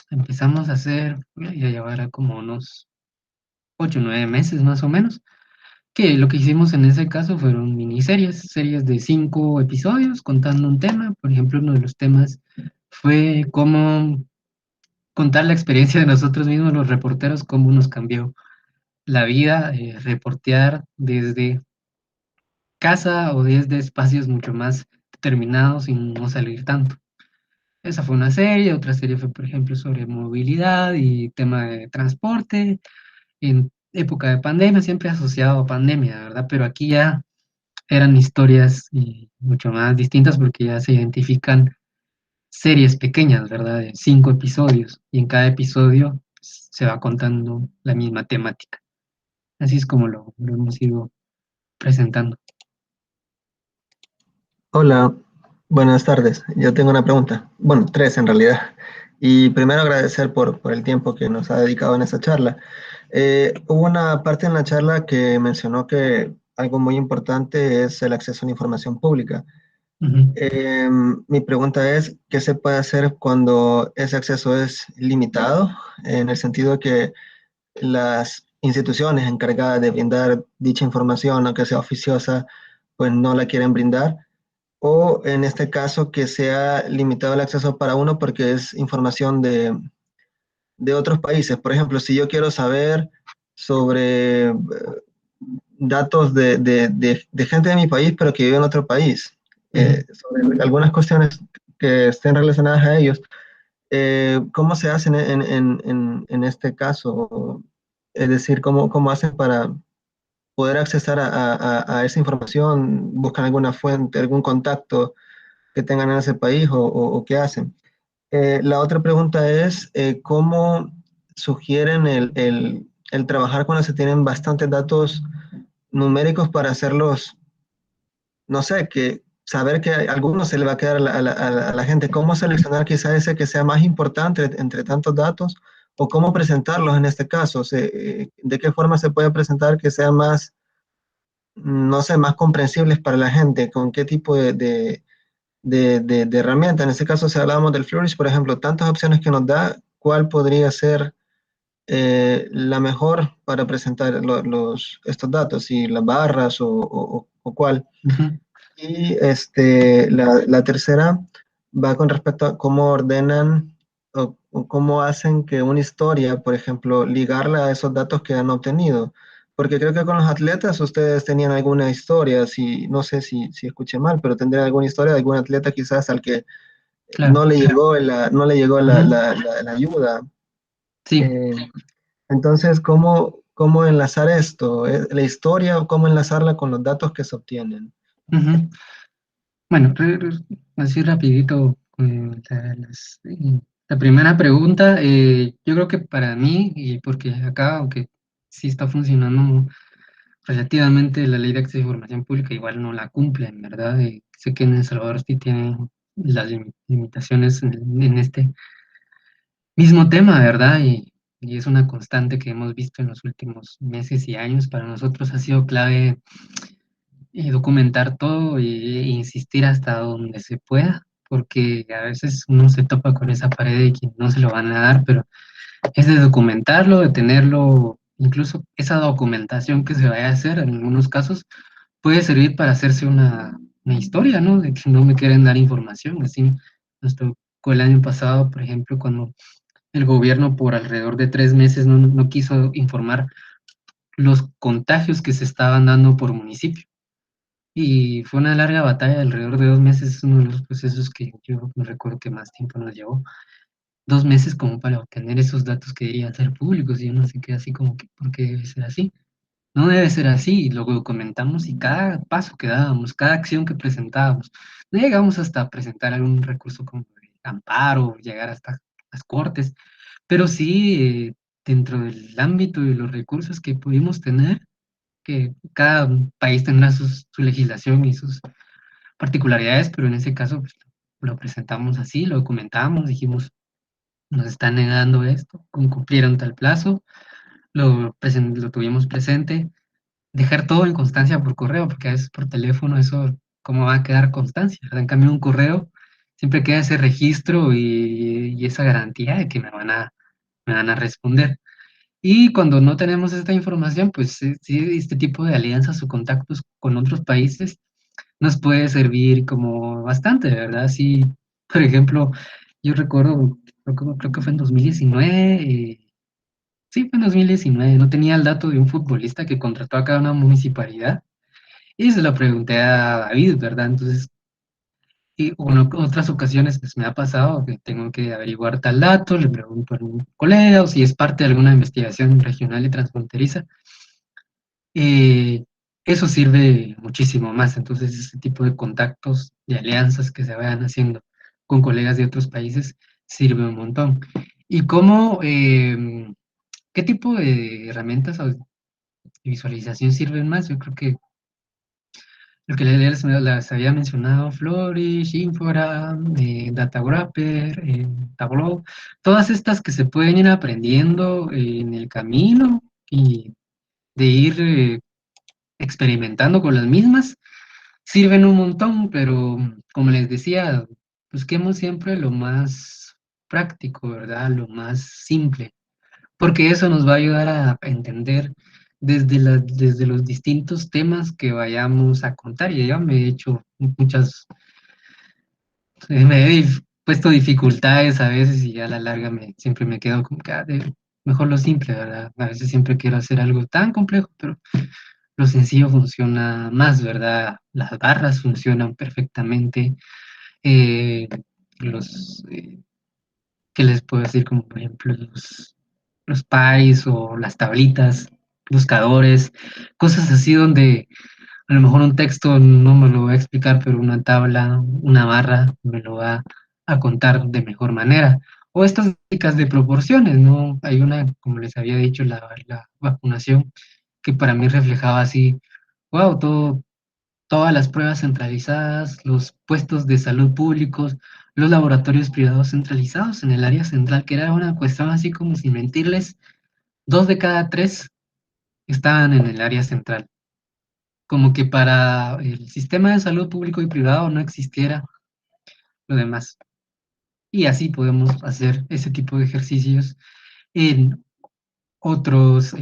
empezamos a hacer, ya llevará como unos 8 o 9 meses más o menos, que lo que hicimos en ese caso fueron miniseries, series de 5 episodios contando un tema. Por ejemplo, uno de los temas fue cómo contar la experiencia de nosotros mismos, los reporteros, cómo nos cambió la vida, reportear desde casa o desde espacios mucho más determinados y no salir tanto. Esa fue una serie, otra serie fue, por ejemplo, sobre movilidad y tema de transporte en época de pandemia, siempre asociado a pandemia, ¿verdad? Pero aquí ya eran historias mucho más distintas porque ya se identifican series pequeñas, ¿verdad? De 5 episodios y en cada episodio se va contando la misma temática. Así es como lo hemos ido presentando. Hola, buenas tardes. Yo tengo una pregunta. Bueno, tres en realidad. Y primero agradecer por el tiempo que nos ha dedicado en esta charla. Hubo una parte en la charla que mencionó que algo muy importante es el acceso a la información pública. Ujú, Mi pregunta es, ¿qué se puede hacer cuando ese acceso es limitado? En el sentido de que las instituciones encargadas de brindar dicha información, aunque sea oficiosa, pues no la quieren brindar o en este caso que sea limitado el acceso para uno porque es información de otros países. Por ejemplo, si yo quiero saber sobre datos de gente de mi país, pero que vive en otro país, ujú, sobre algunas cuestiones que estén relacionadas a ellos, ¿cómo se hacen en este caso? Es decir, ¿cómo hacen para poder accesar a esa información? ¿Buscan alguna fuente, algún contacto que tengan en ese país o qué hacen? La otra pregunta es, ¿cómo sugieren el trabajar cuando se tienen bastantes datos numéricos para hacerlos, no sé, que saber que a algunos se le va a quedar a la gente? ¿Cómo seleccionar quizá ese que sea más importante entre tantos datos? ¿O cómo presentarlos en este caso? O sea, ¿de qué forma se puede presentar que sea más, no sé, más comprensibles para la gente? ¿Con qué tipo de herramienta? En este caso, si hablamos del Flourish, por ejemplo, tantas opciones que nos da, ¿cuál podría ser la mejor para presentar estos datos? ¿Si las barras o cuál? ujú, Y la tercera va con respecto a cómo ordenan o cómo hacen que una historia, por ejemplo, ligarla a esos datos que han obtenido. Porque creo que con los atletas ustedes tenían alguna historia, si, no sé si escuché mal, pero tendrían alguna historia de algún atleta quizás al que claro. no le llegó Ujú, la ayuda. sí. Eh, entonces, ¿cómo enlazar esto? La historia, ¿cómo enlazarla con los datos que se obtienen? Ujú. Bueno, así rapidito, la primera pregunta, yo creo que para mí, y porque acá, aunque sí está funcionando relativamente la ley de acceso a información pública, igual no la cumplen, ¿verdad? Sé que en El Salvador sí tienen las limitaciones en este mismo tema, ¿verdad? Y es una constante que hemos visto en los últimos meses y años. Para nosotros ha sido clave documentar todo e insistir hasta donde se pueda, porque a veces uno se topa con esa pared y que no se lo van a dar, pero es de documentarlo, de tenerlo, incluso esa documentación que se vaya a hacer en algunos casos puede servir para hacerse una historia, ¿no? De que no me quieren dar información. Así nos tocó el año pasado, por ejemplo, cuando el gobierno por alrededor de 3 meses no quiso informar los contagios que se estaban dando por municipio. Y fue una larga batalla de alrededor de 2 meses, es uno de los procesos que yo no recuerdo que más tiempo nos llevó. 2 meses como para obtener esos datos que deberían ser públicos y uno se queda así como que, ¿por qué debe ser así? No debe ser así, y lo documentamos y cada paso que dábamos, cada acción que presentábamos, no llegamos hasta presentar algún recurso como de amparo, llegar hasta las cortes, pero sí dentro del ámbito y los recursos que pudimos tener, que cada país tendrá su legislación y sus particularidades, pero en ese caso pues, lo presentamos así, lo documentamos, dijimos nos están negando esto, cumplieron tal plazo, lo tuvimos presente, dejar todo en constancia por correo, porque a veces por teléfono eso, ¿cómo va a quedar constancia? ¿Verdad? En cambio, un correo siempre queda ese registro y esa garantía de que me van a responder. Y cuando no tenemos esta información, pues sí, este tipo de alianzas o contactos con otros países nos puede servir como bastante, ¿verdad? Sí, por ejemplo, yo recuerdo, creo que fue en 2019, sí, fue en 2019, no tenía el dato de un futbolista que contrató a cada una municipalidad y se lo pregunté a David, ¿verdad? Entonces, y bueno, otras ocasiones pues me ha pasado que tengo que averiguar tal dato, le pregunto a un colega o si es parte de alguna investigación regional y transfronteriza. eh, Eso sirve muchísimo más. Entonces, este tipo de contactos, de alianzas que se vayan haciendo con colegas de otros países, sirve un montón. ¿Y cómo, qué tipo de herramientas o de visualización sirven más? Yo creo que lo que les había mencionado, Flourish, Infora, Datawrapper, Tableau, todas estas que se pueden ir aprendiendo en el camino y de ir experimentando con las mismas, sirven un montón, pero como les decía, busquemos siempre lo más práctico, ¿verdad? Lo más simple, porque eso nos va a ayudar a entender desde los distintos temas que vayamos a contar. Y ya me he hecho muchas, me he puesto dificultades a veces y a la larga siempre me quedo como que mejor lo simple, ¿verdad? A veces siempre quiero hacer algo tan complejo, pero lo sencillo funciona más, ¿verdad? Las barras funcionan perfectamente. eh, los, ¿Qué les puedo decir? Como por ejemplo los pies o las tablitas, buscadores, cosas así donde a lo mejor un texto no me lo va a explicar, pero una tabla, una barra me lo va a contar de mejor manera. O estas técnicas de proporciones, ¿no? Hay una, como les había dicho, la vacunación, que para mí reflejaba así, wow, todas las pruebas centralizadas, los puestos de salud públicos, los laboratorios privados centralizados en el área central, que era una cuestión así como sin mentirles, 2 de cada 3 estaban en el área central. Como que para el sistema de salud público y privado no existiera lo demás. Y así podemos hacer ese tipo de ejercicios en otros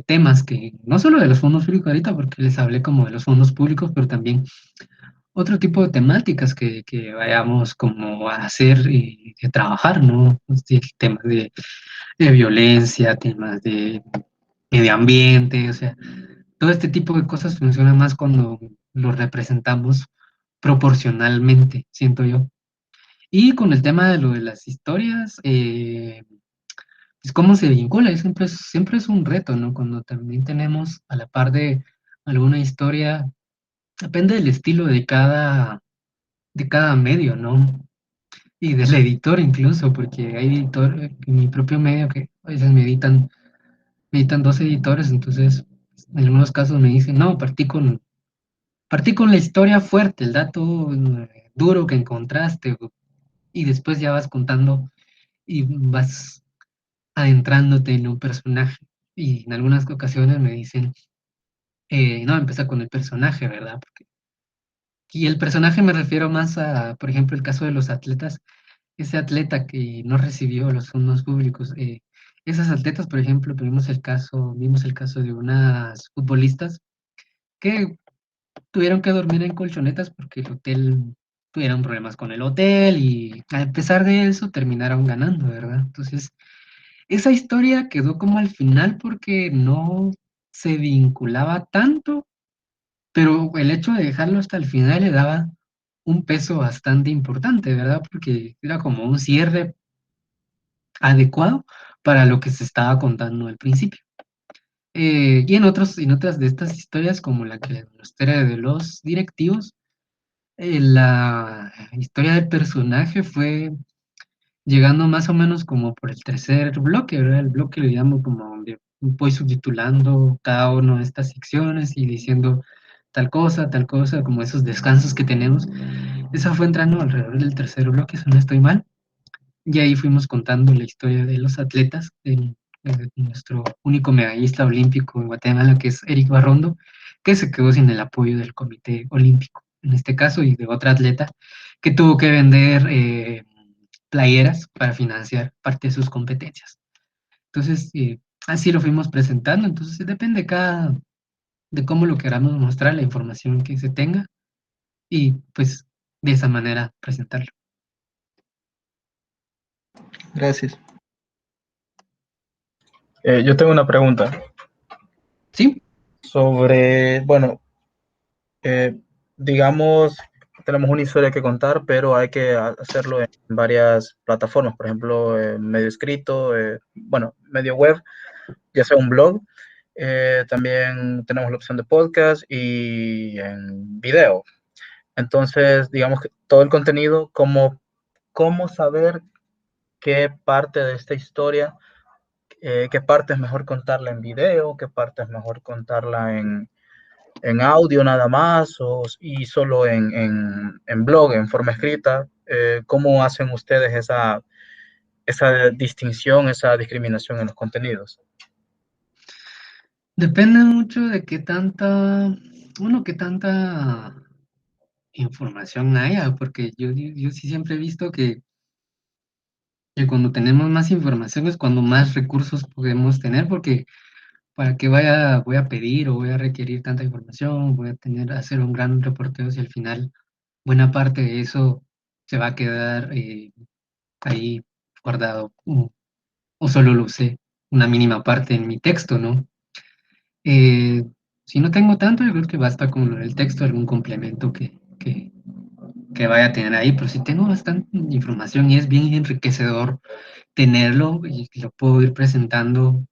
temas que no solo de los fondos públicos ahorita, porque les hablé como de los fondos públicos, pero también otro tipo de temáticas que vayamos como a hacer y a trabajar, ¿no? Sí, temas de violencia, temas de medio ambiente, o sea, todo este tipo de cosas funciona más cuando lo representamos proporcionalmente, siento yo. Y con el tema de lo de las historias, pues cómo se vincula, y siempre es un reto, ¿no? Cuando también tenemos a la par de alguna historia, depende del estilo de cada medio, ¿no? Y del editor incluso, porque hay editor en mi propio medio que a veces me editan 2 editores, entonces en algunos casos me dicen, no, partí con la historia fuerte, el dato duro que encontraste, y después ya vas contando y vas adentrándote en un personaje. Y en algunas ocasiones me dicen, no, empieza con el personaje, ¿verdad? Y el personaje me refiero más a, por ejemplo, el caso de los atletas, ese atleta que no recibió los fondos públicos. Esas atletas, por ejemplo, vimos el caso de unas futbolistas que tuvieron que dormir en colchonetas porque el hotel tuvieron problemas con el hotel y a pesar de eso terminaron ganando, ¿verdad? Entonces, esa historia quedó como al final porque no se vinculaba tanto, pero el hecho de dejarlo hasta el final le daba un peso bastante importante, ¿verdad? Porque era como un cierre adecuado para lo que se estaba contando al principio. Y en otras de estas historias, como la que les mostré de los directivos, la historia del personaje fue llegando más o menos como por el tercer bloque, ¿verdad? El bloque le llamo como donde voy subtitulando cada una de estas secciones y diciendo tal cosa, como esos descansos que tenemos. Esa fue entrando alrededor del tercer bloque, si no estoy mal. y ahí fuimos contando la historia de los atletas, de nuestro único medallista olímpico en Guatemala, que es Eric Barrondo, que se quedó sin el apoyo del Comité Olímpico, en este caso, y de otra atleta que tuvo que vender playeras para financiar parte de sus competencias. Entonces, así lo fuimos presentando. Entonces, depende de cómo lo queramos mostrar, la información que se tenga, y pues de esa manera presentarlo. Gracias. Yo tengo una pregunta Sí, sobre, bueno, eh, digamos, tenemos una historia que contar, pero hay que hacerlo en varias plataformas, por ejemplo, medio escrito, bueno, medio web, ya sea un blog. También tenemos la opción de podcast y en video. Entonces, digamos que todo el contenido, cómo saber qué parte de esta historia, qué parte es mejor contarla en video, qué parte es mejor contarla en audio nada más y solo en blog, en forma escrita. ¿Cómo hacen ustedes esa distinción, esa discriminación en los contenidos? depende mucho de qué tanta información haya, porque yo sí siempre he visto que cuando tenemos más información es cuando más recursos podemos tener, porque para que voy a pedir o voy a requerir tanta información, voy a hacer un gran reporteo si al final buena parte de eso se va a quedar ahí guardado, o solo lo usé una mínima parte en mi texto, ¿no? Eh, si no tengo tanto, yo creo que basta con lo del texto, algún complemento que vaya a tener ahí, pero si tengo bastante información y es bien enriquecedor tenerlo y lo puedo ir presentando,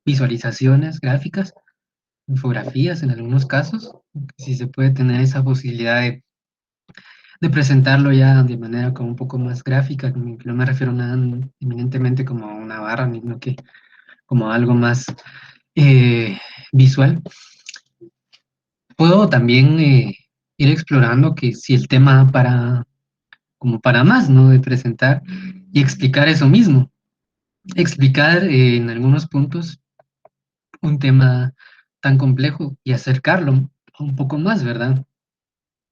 visualizaciones, gráficas, infografías en algunos casos, si se puede tener esa posibilidad de presentarlo ya de manera como un poco más gráfica, no me refiero nada eminentemente como a una barra, sino que como algo más visual. Puedo también ir explorando que si el tema como para más, ¿no? De presentar y explicar eso mismo, explicar en algunos puntos un tema tan complejo y acercarlo un poco más, ¿verdad?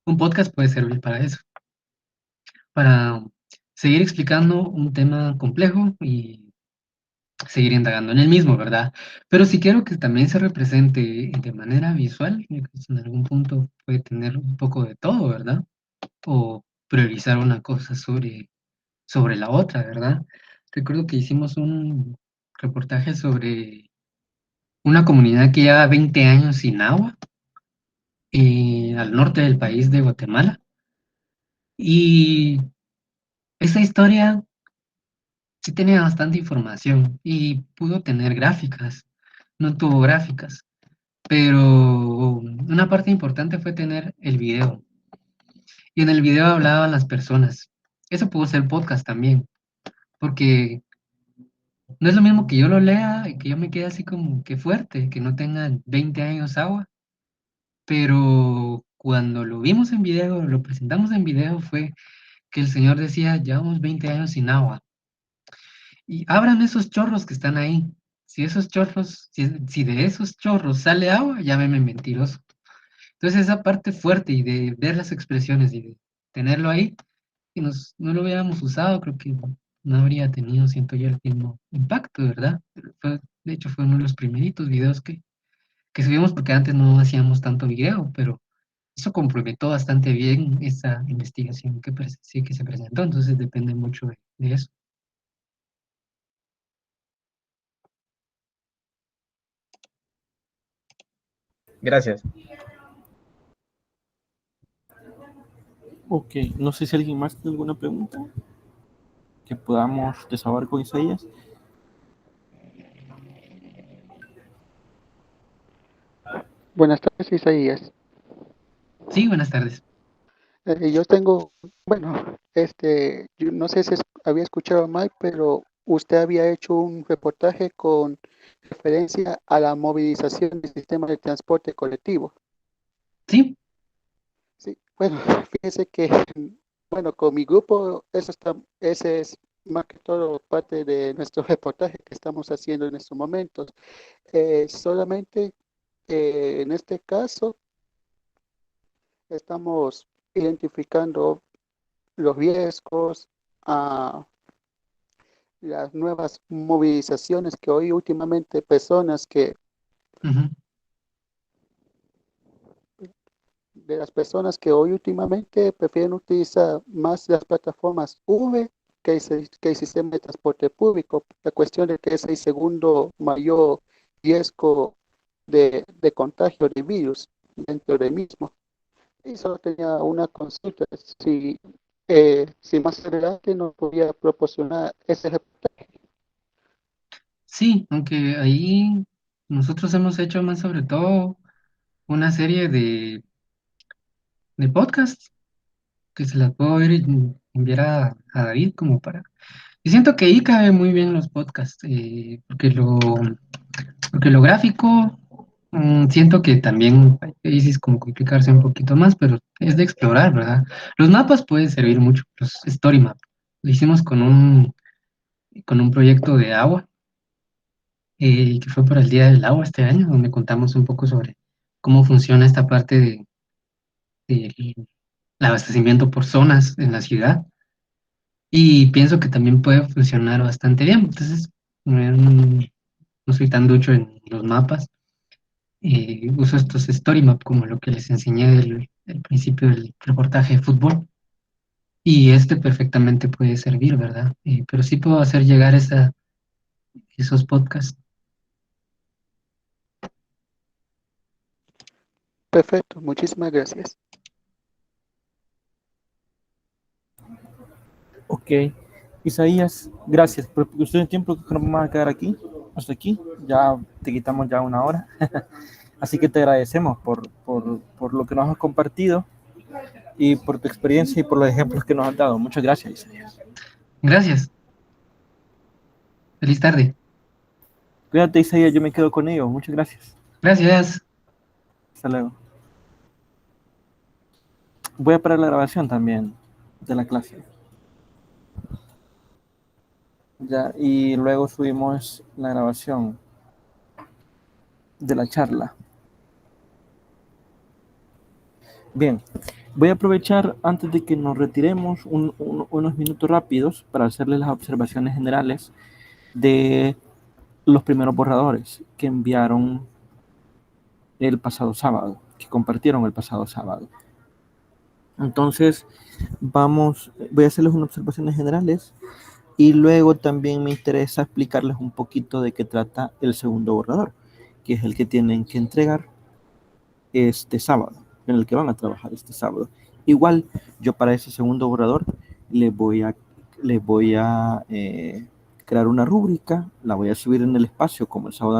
Un podcast puede servir para eso, para seguir explicando un tema complejo y seguir indagando en el mismo, ¿verdad? Pero si quiero que también se represente de manera visual, yo creo que en algún punto puede tener un poco de todo, ¿verdad? O priorizar una cosa sobre la otra, ¿verdad? Recuerdo que hicimos un reportaje sobre una comunidad que lleva 20 años sin agua al norte del país de Guatemala. Y esa historia sí tenía bastante información y pudo tener gráficas, no tuvo gráficas, pero una parte importante fue tener el video. Y en el video hablaban las personas. Eso pudo ser podcast también, porque no es lo mismo que yo lo lea y que yo me quede así como que fuerte, que no tenga 20 años agua, pero cuando lo vimos en video, lo presentamos en video, fue que el señor decía, llevamos 20 años sin agua. Y abran esos chorros que están ahí. Si esos chorros, si de esos chorros sale agua, llámeme mentiroso. Entonces esa parte fuerte y de ver las expresiones y de tenerlo ahí, si no lo hubiéramos usado, creo que no habría tenido, siento yo, el mismo impacto, ¿verdad? De hecho, fue uno de los primeritos videos que subimos porque antes no hacíamos tanto video, pero eso complementó bastante bien esa investigación sí, que se presentó, entonces depende mucho de eso. Gracias. Ok, no sé si alguien más tiene alguna pregunta que podamos desahogar con Isaías. Buenas tardes, Isaías. Sí, buenas tardes. Yo tengo, bueno, yo no sé si había escuchado mal, pero usted había hecho un reportaje con referencia a la movilización del sistema de transporte colectivo. Sí, Sí, bueno, fíjese que bueno, con mi grupo, ese es más que todo parte de nuestro reportaje que estamos haciendo en estos momentos. Solamente en este caso estamos identificando los riesgos, a las nuevas movilizaciones que hoy últimamente personas que Ujú. de las personas que hoy últimamente prefieren utilizar más las plataformas V que el sistema de transporte público. La cuestión de que es el segundo mayor riesgo de contagio de virus dentro del mismo. Y solo tenía una consulta, si más adelante nos podía proporcionar ese reportaje. Sí, aunque ahí nosotros hemos hecho más sobre todo una serie de podcasts que se las puedo ir y enviar a David como para... Y siento que ahí cabe muy bien los podcasts, porque lo gráfico, siento que también ahí sí es como complicarse un poquito más, pero es de explorar, ¿verdad? Los mapas pueden servir mucho, los story map. Lo hicimos con un proyecto de agua, que fue para el Día del Agua este año, donde contamos un poco sobre cómo funciona esta parte del abastecimiento por zonas en la ciudad. Y pienso que también puede funcionar bastante bien. Entonces, no soy tan ducho en los mapas. Uso estos story map como lo que les enseñé del principio del reportaje de fútbol. Y este perfectamente puede servir, ¿verdad? Pero sí puedo hacer llegar esos podcasts. Perfecto, muchísimas gracias. Ok, Isaías, gracias por usted el tiempo que nos vamos a quedar aquí, hasta aquí, ya te quitamos ya una hora, así que te agradecemos por lo que nos has compartido y por tu experiencia y por los ejemplos que nos has dado. Muchas gracias, Isaías. Gracias. Feliz tarde. Cuídate, Isaías, yo me quedo con ellos. Muchas gracias. Gracias. Hasta luego. Voy a parar la grabación también de la clase. Ya, y luego subimos la grabación de la charla. Bien, voy a aprovechar antes de que nos retiremos unos minutos rápidos para hacerles las observaciones generales de los primeros borradores que enviaron el pasado sábado, que compartieron el pasado sábado. Entonces, voy a hacerles unas observaciones generales y luego también me interesa explicarles un poquito de qué trata el segundo borrador, que es el que tienen que entregar este sábado, en el que van a trabajar este sábado. Igual, yo para ese segundo borrador les voy a crear una rúbrica, la voy a subir en el espacio como el sábado